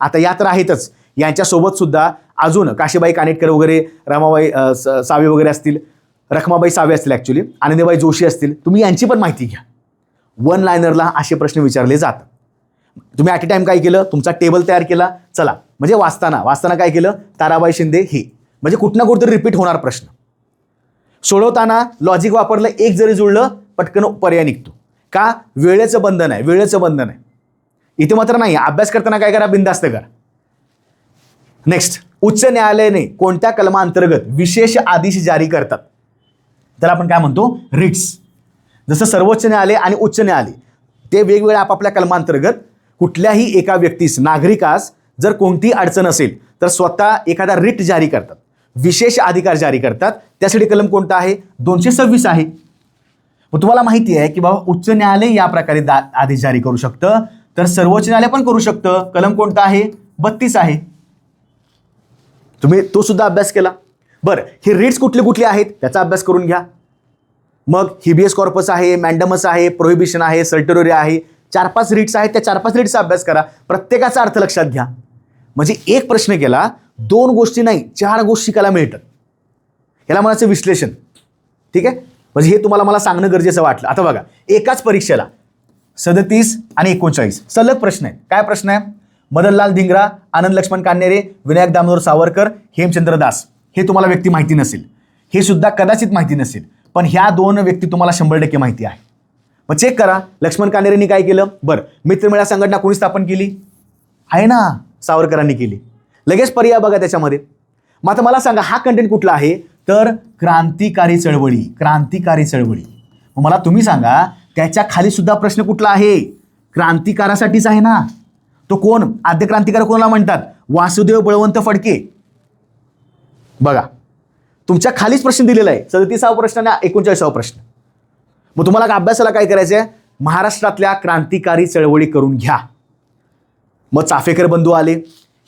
आता या तर आहेतच, यांच्यासोबत सुद्धा अजून काशीबाई कानेटकर वगैरे, रमाबाई सावे वगैरे असतील, रखमाबाई सावे असतील, ॲक्च्युली आनंदीबाई जोशी असतील, तुम्ही यांची पण माहिती घ्या. 1 लायनरला असे प्रश्न विचारले जातात. तुम्ही ॲट अ टाइम काय केलं, तुमचा टेबल तयार केला. चला, म्हणजे वाचताना काय केलं, ताराबाई शिंदे हे, म्हणजे कुठं ना कुठं रिपीट होणार प्रश्न. सोडवताना लॉजिक वापरलं, एक जरी जुळलं पटकन पर्याय निघतो. का? वेळेचं बंधन आहे, वेळेचं बंधन आहे. इथे मात्र नाही. अभ्यास करताना काय करा, बिंदास्त करा. नेक्स्ट, उच्च न्यायालयाने कोणत्या कलमांतर्गत विशेष आदेश जारी करतात? त्याला आपण काय म्हणतो, रिट्स. जसं सर्वोच्च न्यायालय आणि उच्च न्यायालय ते वेगवेगळ्या आपापल्या कलमांतर्गत कुठल्याही एका व्यक्तीस, नागरिकास जर कोणतीही अडचण असेल तर स्वतः एखादा रिट जारी करतात, विशेष अधिकार जारी करतात. त्यासाठी कलम कोणता आहे? 226 आहे. मग तुम्हाला माहिती आहे की बाबा उच्च न्यायालय या प्रकारे आदेश जारी करू शकतं, तर सर्वोच्च न्यायालय पण करू शकतं. कलम कोणता आहे? 32 आहे. तुम्ही तो सुद्धा अभ्यास केला. बरं, हे रिट्स कुठले कुठले आहेत त्याचा अभ्यास करून घ्या. मग हिबियस कॉर्पस आहे, मॅन्डमस आहे, प्रोहिबिशन आहे, सर्टोरिया आहे, 4-5 रिट्स आहेत. त्या 4-5 रिट्सचा अभ्यास करा, प्रत्येकाचा अर्थ लक्षात घ्या. म्हणजे एक प्रश्न केला, 2 गोष्टी नाही 4 गोष्टी शिकायला मिळतात. याला म्हणायचं विश्लेषण. ठीक आहे, म्हणजे हे तुम्हाला मला सांगणं गरजेचं वाटलं. आता बघा, एकाच परीक्षेला 37 आणि 39 सलग प्रश्न आहेत. काय प्रश्न आहे? मदनलाल धिंगरा, आनंद लक्ष्मण कान्हेरे, विनायक दामोदर सावरकर, हेमचंद्र दास. हे तुम्हाला व्यक्ती माहिती नसेल, हे सुद्धा कदाचित माहिती नसेल, पण ह्या 2 व्यक्ती तुम्हाला 100% माहिती आहे. मग चेक करा, लक्ष्मण कान्हेरेंनी काय केलं? बरं, मित्रमेळा संघटना कोणी स्थापन केली? आहे ना, सावरकरांनी केली. लगेच पर्याय बघा त्याच्यामध्ये. मग आता मला सांगा, हा कंटेंट कुठला आहे? तर क्रांतिकारी चळवळी, क्रांतिकारी चळवळी. मग मला तुम्ही सांगा, त्याच्या खाली सुद्धा प्रश्न कुठला आहे? क्रांतिकारासाठीच आहे ना. तो कोण? आद्य क्रांतिकार कोणाला म्हणतात? वासुदेव बळवंत फडके. बघा, तुमच्या खालीच प्रश्न दिलेला आहे, 37वा प्रश्न आणि 39वा प्रश्न. मग तुम्हाला अभ्यासाला काय करायचं आहे? महाराष्ट्रातल्या क्रांतिकारी चळवळी करून घ्या. मग चाफेकर बंधू आले,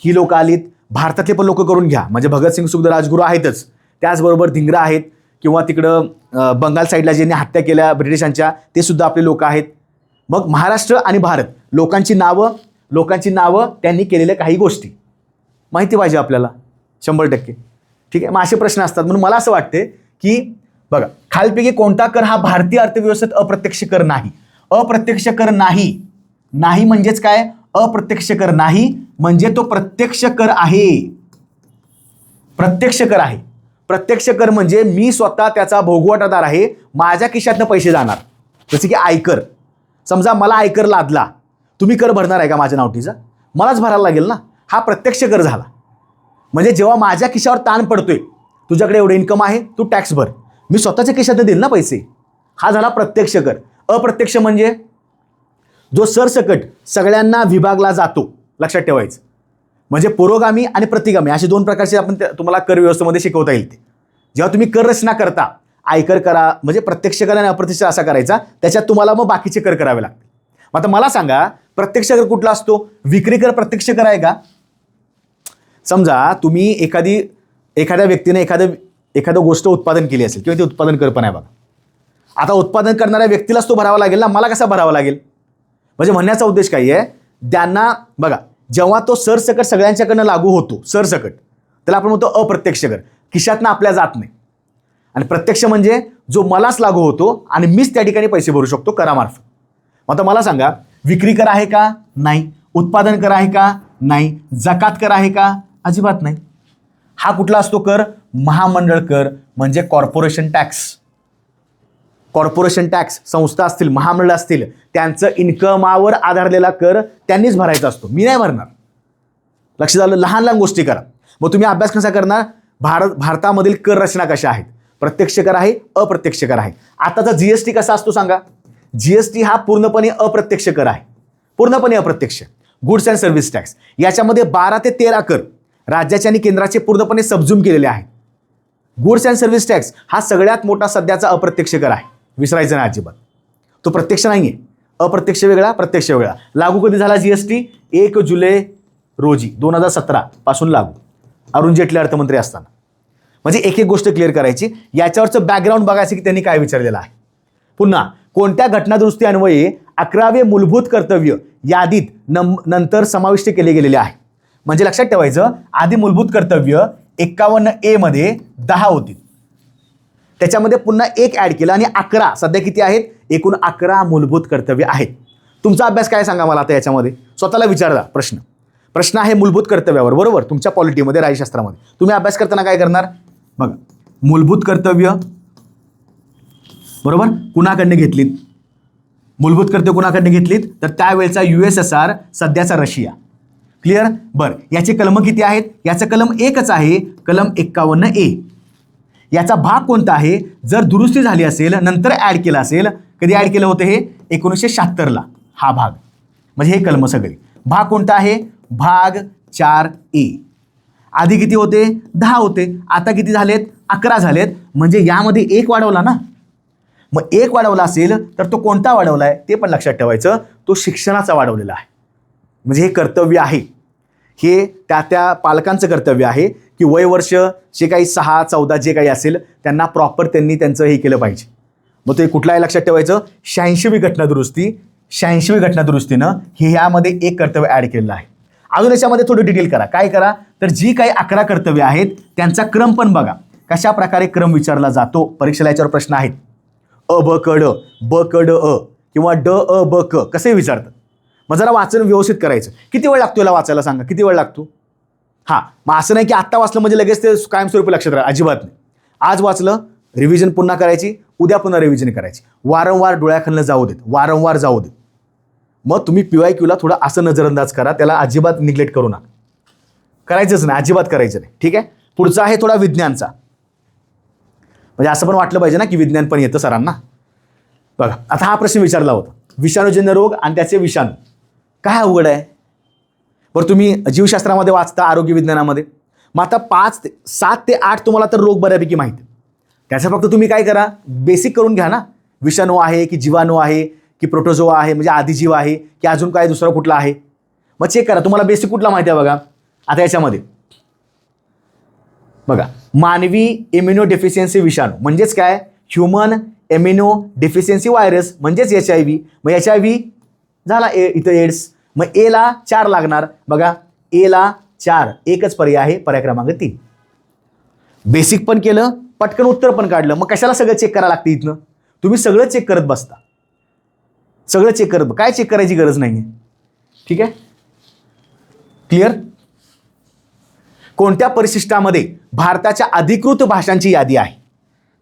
ही लोक आलीत, भारतातले पण लोक करून घ्या. म्हणजे भगतसिंग सुखदेव राजगुरू आहेतच, त्याचबरोबर धिंगरा आहेत, किंवा तिकडं बंगाल साईडला ज्यांनी हत्या केल्या ब्रिटिशांच्या, ते सुद्धा आपले लोक आहेत. मग महाराष्ट्र आणि भारत, लोकांची नावं, त्यांनी केलेल्या काही गोष्टी माहिती पाहिजे आपल्याला 100%. ठीक आहे, मग असे प्रश्न असतात. म्हणून मला असं वाटते की बघा, खालपैकी कोणता कर हा भारतीय अर्थव्यवस्थेत अप्रत्यक्ष कर नाही? अप्रत्यक्ष कर नाही. नाही म्हणजेच काय? अप्रत्यक्ष कर नाही म्हणजे तो प्रत्यक्ष कर आहे. प्रत्यक्ष कर आहे. प्रत्यक्ष कर म्हणजे मी स्वतः त्याचा भोगवटादार आहे, माझ्या खिशातनं पैसे जाणार. जसे की आयकर. समजा मला आयकर लादला, तुम्ही कर भरणार आहे का माझ्या नावटीचा? मलाच भरायला लागेल ना. हा प्रत्यक्ष कर झाला. म्हणजे जेव्हा माझ्या खिशावर ताण पडतोय, तुझ्याकडे एवढं इन्कम आहे, तू टॅक्स भर, मी स्वतःच्या खिशातनं देईल ना पैसे. हा झाला प्रत्यक्ष कर. अप्रत्यक्ष म्हणजे जो सरसकट सगळ्यांना विभागला जातो. लक्षात ठेवायचं. म्हणजे पुरोगामी आणि प्रतिगामी असे 2 प्रकारचे आपण तुम्हाला कर व्यवस्थेमध्ये शिकवता येईल. ते जेव्हा तुम्ही कर रचना करता, आयकर करा, म्हणजे प्रत्यक्ष कर आणि अप्रत्यक्ष असा करायचा, त्याच्यात तुम्हाला मग बाकीचे कर करावे लागतील. मग आता मला सांगा, प्रत्यक्ष कर कुठला असतो? विक्री कर प्रत्यक्ष कर आहे का? समजा तुम्ही एखाद्या व्यक्तीने एखादं गोष्ट उत्पादन केली असेल, किंवा ते उत्पादन कर पण आहे बघा. आता उत्पादन करणाऱ्या व्यक्तीलाच तो भरावा लागेल ना, मला कसा भरावा लागेल? म्हणजे म्हणण्याचा उद्देश काय आहे? त्यांना बघा, जेव्हा तो सरसकट सगळ्यांच्याकडनं लागू होतो, सरसकट, त्याला आपण म्हणतो अप्रत्यक्ष कर. खिशातनं आपल्या जात नाही. आणि प्रत्यक्ष म्हणजे जो मलाच लागू होतो आणि मीच त्या ठिकाणी पैसे भरू शकतो करामार्फत. आता मला सांगा, विक्री कर आहे का? नाही. उत्पादन कर आहे का? नाही. जकात कर आहे का? अजिबात नाही. हा कुठला असतो कर? महामंडळ कर, म्हणजे कॉर्पोरेशन टॅक्स. कॉर्पोरेशन टॅक्स, संस्था असतील, महामंडळ असतील, त्यांचं इन्कमावर आधारलेला कर त्यांनीच भरायचा असतो, मी नाही भरणार. लक्ष झालं? लहान लहान गोष्टी करा. मग तुम्ही अभ्यास कसा करणार? भारतामधील कर रचना कशा आहेत? प्रत्यक्ष कर आहे, अप्रत्यक्ष कर आहे. आताचा जीएसटी कसा असतो सांगा? जीएसटी हा पूर्णपणे अप्रत्यक्ष कर आहे, पूर्णपणे अप्रत्यक्ष. गुड्स अँड सर्व्हिस टॅक्स, याच्यामध्ये 12 ते 13 कर राज्याचे आणि केंद्राचे पूर्णपणे सबझूम केलेले आहेत. गुड्स अँड सर्व्हिस टॅक्स हा सगळ्यात मोठा सध्याचा अप्रत्यक्ष कर आहे, विसरायचं नाही अजिबात. तो प्रत्यक्ष नाही आहे, अप्रत्यक्ष वेगळा, प्रत्यक्ष वेगळा. लागू कधी झाला जीएसटी? 1 जुलै रोजी 2017 पासून लागू, अरुण जेटली अर्थमंत्री असताना. म्हणजे एक एक गोष्ट क्लिअर करायची, याच्यावरचं बॅकग्राऊंड बघायचं की त्यांनी काय विचारलेलं आहे. पुन्हा, कोणत्या घटनादुरुस्ती अन्वये 11वे मूलभूत कर्तव्य यादीत नंतर समाविष्ट केले गेलेले आहे? म्हणजे लक्षात ठेवायचं, आधी मूलभूत कर्तव्य 51A मध्ये 10 होती, त्याच्यामध्ये पुन्हा 1 ऍड केलं आणि 11, सध्या किती आहेत? एकूण 11 मूलभूत कर्तव्य आहेत. तुमचा अभ्यास काय सांगा मला आता याच्यामध्ये? स्वतःला विचारला प्रश्न आहे मूलभूत कर्तव्यावर, बरोबर? तुमच्या पॉलिटीमध्ये, राज्यशास्त्रामध्ये तुम्ही अभ्यास करताना काय करणार? बघा, मूलभूत कर्तव्य बरोबर कुणाकडनं घेतलीत? मूलभूत कर्तव्य कुणाकडनं घेतलीत? तर त्यावेळेचा USSR, सध्याचा रशिया. क्लिअर? बरं, याचे कलम किती आहेत? याचं कलम एकच आहे, कलम 51A. याचा भाग कोणता आहे? जर दुरुस्ती झाली असेल, नंतर ऍड केला असेल, कधी ऍड केलं होतं हे? 1976ला हा भाग. म्हणजे हे कलम सगळे. भाग कोणता आहे? भाग 4A. आधी किती होते? 10 होते, आता किती झालेत? 11 झालेत. म्हणजे यामध्ये 1 वाढवला ना. मग 1 वाढवला असेल तर तो कोणता वाढवलाय ते पण लक्षात ठेवायचं. तो शिक्षणाचा वाढवलेला आहे. म्हणजे हे कर्तव्य आहे, हे त्या पालकांचं कर्तव्य आहे की वय वर्ष जे काही 6, 14 जे काही असेल त्यांना प्रॉपर त्यांनी त्यांचं हे केलं पाहिजे, मग ते कुठला आहे लक्षात ठेवायचं, 86वी घटना दुरुस्ती. 86वी घटना दुरुस्तीनं हे यामध्ये एक कर्तव्य ॲड केलेलं आहे. अजून याच्यामध्ये थोडं डिटेल करा. काय करा तर जी काही 11 कर्तव्य आहेत त्यांचा क्रम पण बघा, कशा प्रकारे क्रम विचारला जातो. परीक्षेला याच्यावर प्रश्न आहेत. अ ब क ड, ब क ड अ किंवा ड अ ब क कसे विचारतात. मग जरा वाचन व्यवस्थित करायचं. किती वेळ लागतो याला वाचायला सांगा, किती वेळ लागतो. हां, मग असं नाही की आत्ता वाचलं म्हणजे लगेच ते कायमस्वरूपी लक्षात राहा, अजिबात नाही. आज वाचलं, रिव्हिजन पुन्हा करायची, उद्या पुन्हा रिव्हिजन करायची, वारंवार डोळ्याखालनं जाऊ देत, वारंवार जाऊ देत. मग तुम्ही PYQला थोडा असं नजरअंदाज करा, त्याला अजिबात निग्लेक्ट करू नका, करायचंच नाही, अजिबात करायचं नाही. ठीक आहे. पुढचा आहे थोडा विज्ञानचा. म्हणजे असं पण वाटलं पाहिजे ना की विज्ञान पण येतं सरांना. बघा आता हा प्रश्न विचारला होता, विषाणूजन्य रोग आणि त्याचे विषाणू. काय अवघड आहे बरं. तुम्ही जीवशास्त्रामध्ये वाचता, आरोग्य विज्ञानामध्ये. मग आता 7 ते 8 तुम्हाला तर रोग बऱ्यापैकी माहिती. त्याचं फक्त तुम्ही काय करा, बेसिक करून घ्या ना. विषाणू आहे की जीवाणू आहे की प्रोटोझोआ आहे म्हणजे आदिजीव आहे की अजून काय दुसरा कुठला आहे. मग चेक करा तुम्हाला बेसिक कुठला माहिती आहे. बघा आता याच्यामध्ये बघा, मानवी इम्युनो डेफिशियन्सी विषाणू म्हणजेच काय, ह्युमन इम्युनो डेफिशियन्सी व्हायरस म्हणजेच HIV. मग HIV झाला इथं एड्स. मग एला 4 लागणार. बघा एला 4, एकच पर्याय आहे, पर्याय क्रमांक 3. बेसिक पण केलं, पटकन उत्तर पण काढलं. मग कशाला सगळं चेक करायला लागतं इथनं. तुम्ही सगळं चेक करत बसता, सगळं चेक करत, काय चेक करायची गरज नाही आहे. ठीक आहे, क्लिअर. कोणत्या परिशिष्टामध्ये भारताच्या अधिकृत भाषांची यादी आहे.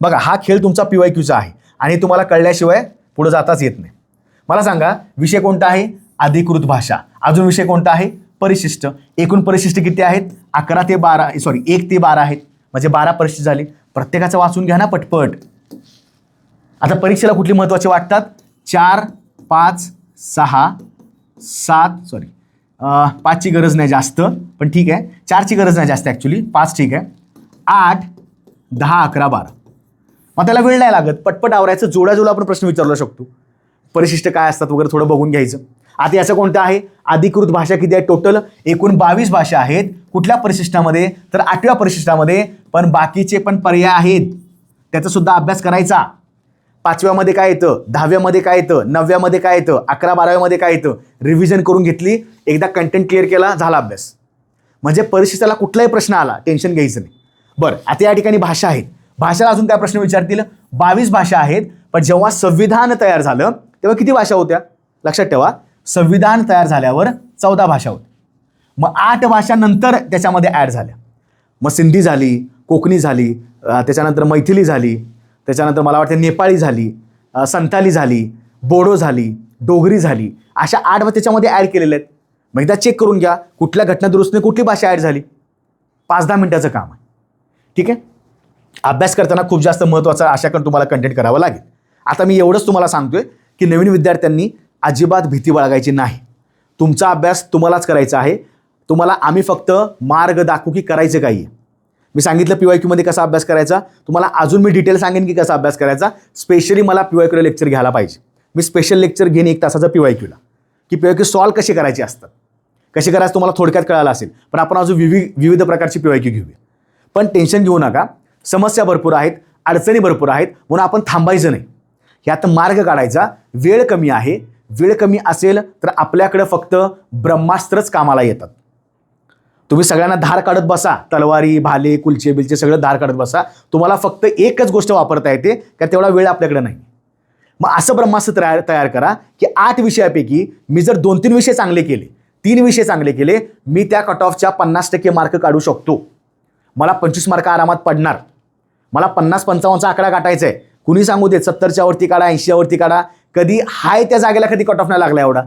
बघा हा खेळ तुमचा PYQचा आहे आणि तुम्हाला कळल्याशिवाय पुढे जाताच येत नाही. मला सांगा विषय कोणता आहे, अधिकृत भाषा. अजून विषय कोणता आहे, परिशिष्ट. एकूण परिशिष्ट किती आहेत, 1 ते 12 आहेत. म्हणजे 12 परिशिष्ट झाली. प्रत्येकाचं वाचून घ्या ना पटपट. आता परीक्षेला कुठली महत्त्वाची वाटतात, 4, 5, 6, 7 5ची गरज नाही जास्त, पण ठीक आहे. 4ची गरज नाही जास्त ॲक्च्युली, 5 ठीक आहे. 8, 10, 11, 12. मग त्याला वेळ नाही लागत, पटपट आवरायचं. जोड्या आपण प्रश्न विचारला शकतो. परिशिष्ट काय असतात वगैरे थोडं बघून घ्यायचं. आता याचं कोणतं आहे, अधिकृत भाषा किती आहे टोटल, एकूण 22 भाषा आहेत. कुठल्या परिशिष्टामध्ये तर 8व्या परिशिष्टामध्ये. पण बाकीचे पण पर्याय आहेत, त्याचा सुद्धा अभ्यास करायचा. 5व्यामध्ये काय येतं, 10व्यामध्ये काय येतं, 9व्यामध्ये काय येतं, 11, 12व्यामध्ये काय येतं. रिव्हिजन करून घेतली, एकदा कंटेंट क्लिअर केला, झाला अभ्यास. म्हणजे परिशिष्टाला कुठलाही प्रश्न आला टेन्शन घ्यायचं नाही. बरं आता या ठिकाणी भाषा आहेत. भाषेला अजून काय प्रश्न विचारतील, 22 भाषा आहेत. पण जेव्हा संविधान तयार झालं तेव्हा किती भाषा होत्या, लक्षात ठेवा. संविधान तयार झाल्यावर 14 भाषा होत्या. मग 8 भाषा नंतर त्याच्यामध्ये ॲड झाल्या. मग सिंधी झाली, कोकणी झाली, त्याच्यानंतर मैथिली झाली, त्याच्यानंतर मला वाटतं नेपाळी झाली, संताली झाली, बोडो झाली, डोगरी झाली. अशा 8 त्याच्यामध्ये ॲड केलेल्या आहेत. मग एकदा चेक करून घ्या कुठल्या घटनादुरुस्तीने कुठली भाषा ॲड झाली. 5-10 मिनिटाचं काम आहे. ठीक आहे. अभ्यास करताना खूप जास्त महत्त्वाचा अशाकडे तुम्हाला कंटेंट करावं लागेल. आता मी एवढंच तुम्हाला सांगतोय की नवीन विद्यार्थ्यांनी अजिबात भीती बाळगायची नाही. तुमचा अभ्यास तुम्हालाच करायचा आहे. तुम्हाला आम्ही फक्त मार्ग दाखवू की करायचं काही आहे. मी सांगितलं PYQमध्ये कसा अभ्यास करायचा, तुम्हाला अजून मी डिटेल सांगेन की कसा अभ्यास करायचा. स्पेशली मला PYQला लेक्चर घ्यायला पाहिजे. मी स्पेशल लेक्चर घेईन 1 तासाचं PYQला, की PYQ सॉल्व कसे करायचे असतात, कसे करायचं तुम्हाला थोडक्यात कळालं असेल. पण आपण अजून विविध प्रकारची PYQ घेऊया. पण टेन्शन घेऊ नका, समस्या भरपूर आहेत, अडचणी भरपूर आहेत, म्हणून आपण थांबायचं नाही. यात मार्ग काढायचा. वेळ कमी आहे. वेळ कमी असेल तर आपल्याकडं फक्त ब्रह्मास्त्रच कामाला येतात. तुम्ही सगळ्यांना धार काढत बसा, तलवारी, भाले, कुलचे बिलचे सगळं धार काढत बसा. तुम्हाला फक्त एकच गोष्ट वापरता येते, का तेवढा वेळ आपल्याकडे नाही. मग असं ब्रह्मास्त्र तयार करा की 8 विषयापैकी मी जर 2-3 विषय चांगले केले, 3 विषय चांगले केले, मी त्या कट ऑफच्या 50% मार्क काढू शकतो. मला 25 मार्क आरामात पडणार. मला 50-55चा आकडा गाठायचा आहे. कुणी सांगू देत 70च्या वरती काढा, 80च्या वरती काढा. कधी हाय त्या जागेला कधी कट ऑफ नाही लागला एवढा,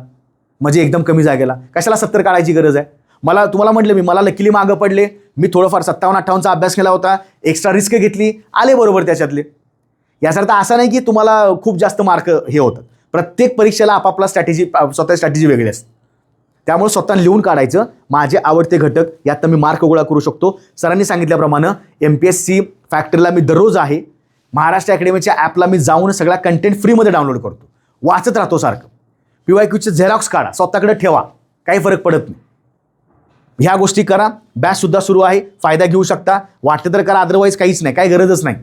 म्हणजे एकदम कमी जागेला कशाला 70 काढायची गरज आहे. तुम्हाला म्हटलं मला लकीली मागं पडले. मी थोडंफार 57-58चा अभ्यास केला होता, एक्स्ट्रा रिस्क घेतली, आले बरोबर त्याच्यातले. याचा असं नाही की तुम्हाला खूप जास्त मार्क हे होतात. प्रत्येक परीक्षेला आपापला स्वतः स्ट्रॅटेजी वेगळी असते. त्यामुळे स्वतः लिहून काढायचं. माझे आवडते घटक यात मी मार्क गोळा करू शकतो. सरांनी सांगितल्याप्रमाणे MPSC फॅक्टरीला मी दररोज आहे. महाराष्ट्र अकॅडमीच्या ॲपला मी जाऊन सगळा कंटेंट फ्रीमध्ये डाउनलोड करतो, वाचत राहतो सारखं. PYQचे झेरॉक्स काढा, स्वतःकडे ठेवा, काही फरक पडत नाही. ह्या गोष्टी करा. बॅचसुद्धा सुरू आहे, फायदा घेऊ शकता. वाटतं तर करा, अदरवाईज काहीच नाही, काही गरजच नाही.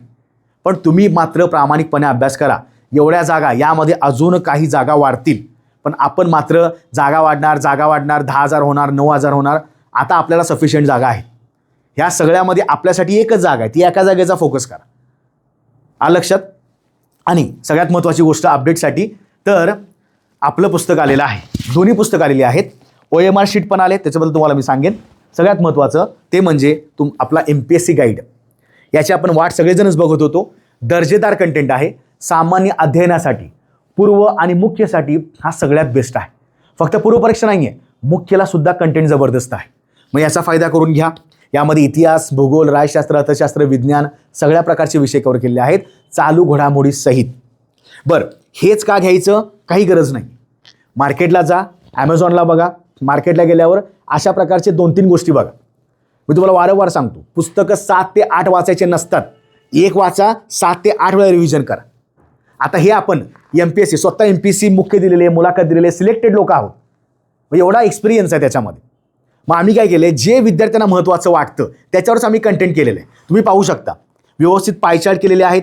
पण तुम्ही मात्र प्रामाणिकपणे अभ्यास करा. एवढ्या जागा, यामध्ये अजून काही जागा वाढतील, पण आपण मात्र जागा वाढणार 10,000 होणार, 9,000 होणार. आता आपल्याला सफिशियंट जागा आहे. ह्या सगळ्यामध्ये आपल्यासाठी एकच जागा आहे, ती एका जागेचा फोकस करा. आलं लक्षात? आणि सगळ्यात महत्त्वाची गोष्ट अपडेटसाठी, तर आपलं पुस्तक आलेलं आहे, दोन्ही पुस्तक आलेली आहेत. OMR शीट पण आले, त्याच्याबद्दल तुम्हाला मी सांगेन. सगळ्यात महत्त्वाचं ते म्हणजे आपला MPSC गाईड. याची आपण वाट सगळेजणच बघत होतो. दर्जेदार कंटेंट आहे. सामान्य अध्ययनासाठी, पूर्व आणि मुख्यसाठी हा सगळ्यात बेस्ट आहे. फक्त पूर्वपरीक्षा नाही आहे, मुख्यला सुद्धा कंटेंट जबरदस्त आहे. मग याचा फायदा करून घ्या. यामध्ये इतिहास, भूगोल, राज्यशास्त्र, अर्थशास्त्र, विज्ञान सगळ्या प्रकारचे विषय कव्हर केलेले आहेत, चालू घडामोडी सहित. बरं, हेच का घ्यायचं? काही गरज नाही. मार्केटला जा, ॲमेझॉनला बघा. मार्केटला गेल्यावर अशा प्रकारचे 2-3 गोष्टी बघा. मी तुम्हाला वारंवार सांगतो, पुस्तकं 7 ते 8 वाचायचे नसतात. एक वाचा, 7 ते 8 वेळा रिव्हिजन करा. आता हे आपण MPSC, स्वतः MPSC मुख्य दिलेले, मुलाखत दिलेले, सिलेक्टेड लोक आहोत. म्हणजे एवढा एक्सपिरियन्स आहे त्याच्यामध्ये. मग आम्ही काय केले, जे विद्यार्थ्यांना महत्त्वाचं वाटतं त्याच्यावरच आम्ही कंटेंट केलेलं आहे. तुम्ही पाहू शकता, व्यवस्थित पायचार्ट केलेले आहेत.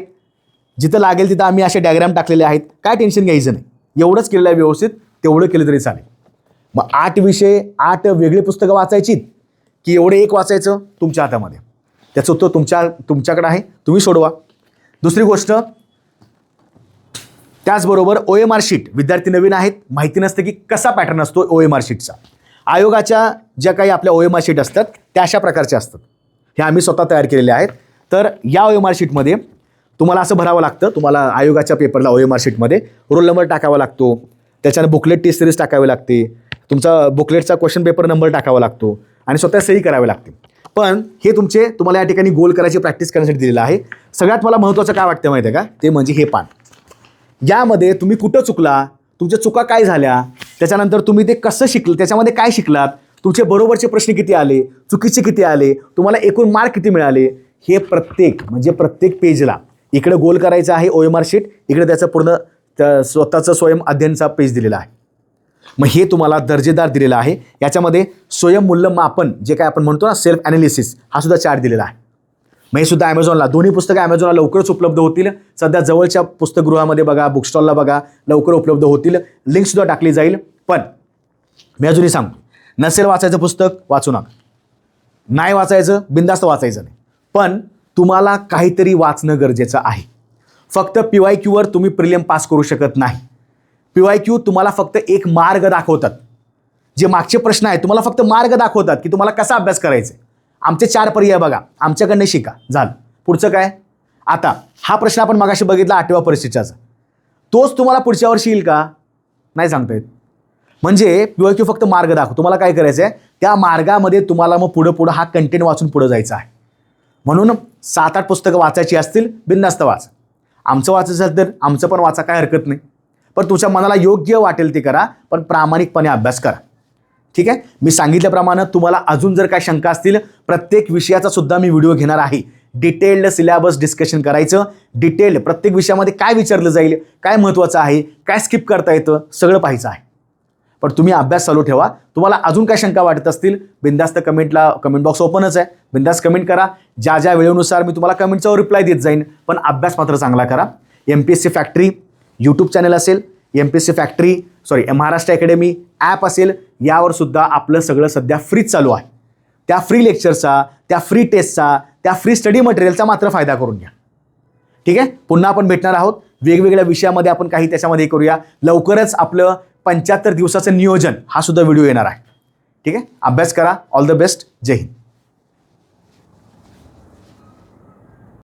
जिथं लागेल तिथं आम्ही असे डायग्राम टाकलेले आहेत. काय टेन्शन घ्यायचं नाही, एवढंच केलेलं आहे व्यवस्थित, तेवढं केलं तरी चालेल. मग 8 विषय, 8 वेगळी पुस्तकं वाचायची की एवढे एक वाचायचं? तुमच्या हातामध्ये. त्याचं उत्तर तुमच्याकडे आहे, तुम्ही सोडवा. दुसरी गोष्ट, त्याचबरोबर OMR शीट. विद्यार्थी नवीन आहेत, माहिती नसतं की कसा पॅटर्न असतो OMR शीटचा. आयोगाच्या ज्या काही आपल्या OMR शीट असतात त्या अशा प्रकारच्या असतात. हे आम्ही स्वतः तयार केलेले आहेत. तर या OMR शीटमध्ये तुम्हाला असं भरावं लागतं, तुम्हाला आयोगाच्या पेपरला OMR शीटमध्ये रोल नंबर टाकावा लागतो, त्याच्यानं बुकलेट टेस्ट सिरीज टाकावी लागते, तुमचा बुकलेटचा क्वेश्चन पेपर नंबर टाकावा लागतो आणि स्वतः सही करावी लागते. पण हे तुम्हाला या ठिकाणी गोल करायची प्रॅक्टिस करण्यासाठी दिलेलं आहे. सगळ्यात मला महत्त्वाचं काय वाटतं माहिती आहे का, ते म्हणजे हे पान. यामध्ये तुम्ही कुठं चुकला, तुमच्या चुका काय झाल्या, त्याच्यानंतर तुम्ही ते कसं शिकलं, त्याच्यामध्ये काय शिकलात, तुमचे बरोबरचे प्रश्न किती आले, चुकीचे किती आले, तुम्हाला एकूण मार्क किती मिळाले, हे प्रत्येक पेजला इकडे गोल करायचं आहे OMR शीट, इकडे त्याचं पूर्ण स्वतःचं स्वयं अध्ययनचा पेज दिलेला आहे. मग हे तुम्हाला दर्जेदार दिलेलं आहे. याच्यामध्ये स्वयंमूल्यमापन, जे काय आपण म्हणतो ना, सेल्फ ॲनालिसिस, हा सुद्धा चार्ट दिलेला आहे. मग हे सुद्धा ॲमेझॉनला, दोन्ही पुस्तकं ॲमेझॉनला लवकरच उपलब्ध होतील. सध्या जवळच्या पुस्तकगृहामध्ये बघा, बुक स्टॉलला बघा, लवकर उपलब्ध होतील. लिंकसुद्धा टाकली जाईल. पण मी अजूनही सांगतो, नसेल वाचायचं पुस्तक वाचू नका, नाही वाचायचं बिनधास्त वाचायचं नाही. पण तुम्हाला काहीतरी वाचणं गरजेचं आहे. फक्त PYQवर तुम्ही प्रिलिम पास करू शकत नाही. PYQ तुम्हाला फक्त एक मार्ग दाखवतात. जे मागचे प्रश्न आहेत तुम्हाला फक्त मार्ग दाखवतात की तुम्हाला कसा अभ्यास करायचा आहे. आमचे 4 पर्याय बघा, आमच्याकडनं शिका, झालं. पुढचं काय? आता हा प्रश्न आपण मगाशी बघितला 8व्या परिशिष्टाचा, तोच तुम्हाला पुढच्या वर्षी येईल का? नाही सांगता येत. म्हणजे PYQ फक्त मार्ग दाखव, तुम्हाला काय करायचं आहे त्या मार्गामध्ये तुम्हाला मग पुढं हा कंटेंट वाचून पुढं जायचं आहे. म्हणून 7-8 पुस्तकं वाचायची असतील, बिनधास्त वाचा. आमचं वाचायचं असेल तर आमचं पण वाचा, काय हरकत नाही. पण तुमच्या मनाला योग्य वाटेल ते करा, पण प्रामाणिकपणे अभ्यास करा. ठीक आहे? मी सांगितल्याप्रमाणे तुम्हाला अजून जर काय शंका असतील, प्रत्येक विषयाचा सुद्धा मी व्हिडिओ घेणार आहे. डिटेल्ड सिलेबस डिस्कशन करायचं, डिटेल्ड प्रत्येक विषयामध्ये काय विचारलं जाईल, काय महत्त्वाचं आहे, काय स्किप करता येतं, सगळं पाहायचं आहे. पण तुम्ही अभ्यास चालू ठेवा. तुम्हाला अजून काय शंका वाटत असतील, बिनधास्त कमेंट बॉक्स ओपनच आहे, बिनधास्त कमेंट करा. ज्या वेळेनुसार मी तुम्हाला कमेंटचा रिप्लाय देत जाईन. पण अभ्यास मात्र चांगला करा. MPSC फॅक्टरी यूट्यूब चॅनल असेल, महाराष्ट्र अकॅडमी ॲप असेल, यावर सुद्धा आपलं सगळं सध्या फ्रीच चालू आहे. त्या फ्री लेक्चरचा, त्या फ्री टेस्टचा, त्या फ्री स्टडी मटेरियलचा मात्र फायदा करून घ्या. ठीक आहे? पुन्हा आपण भेटणार आहोत वेगवेगळ्या विषयामध्ये, आपण काही त्याच्यामध्ये करूया. लवकरच आपलं 75 दिवसाचं नियोजन हा सुद्धा व्हिडिओ येणार आहे. ठीक आहे? अभ्यास करा. All the best. जय हिंद.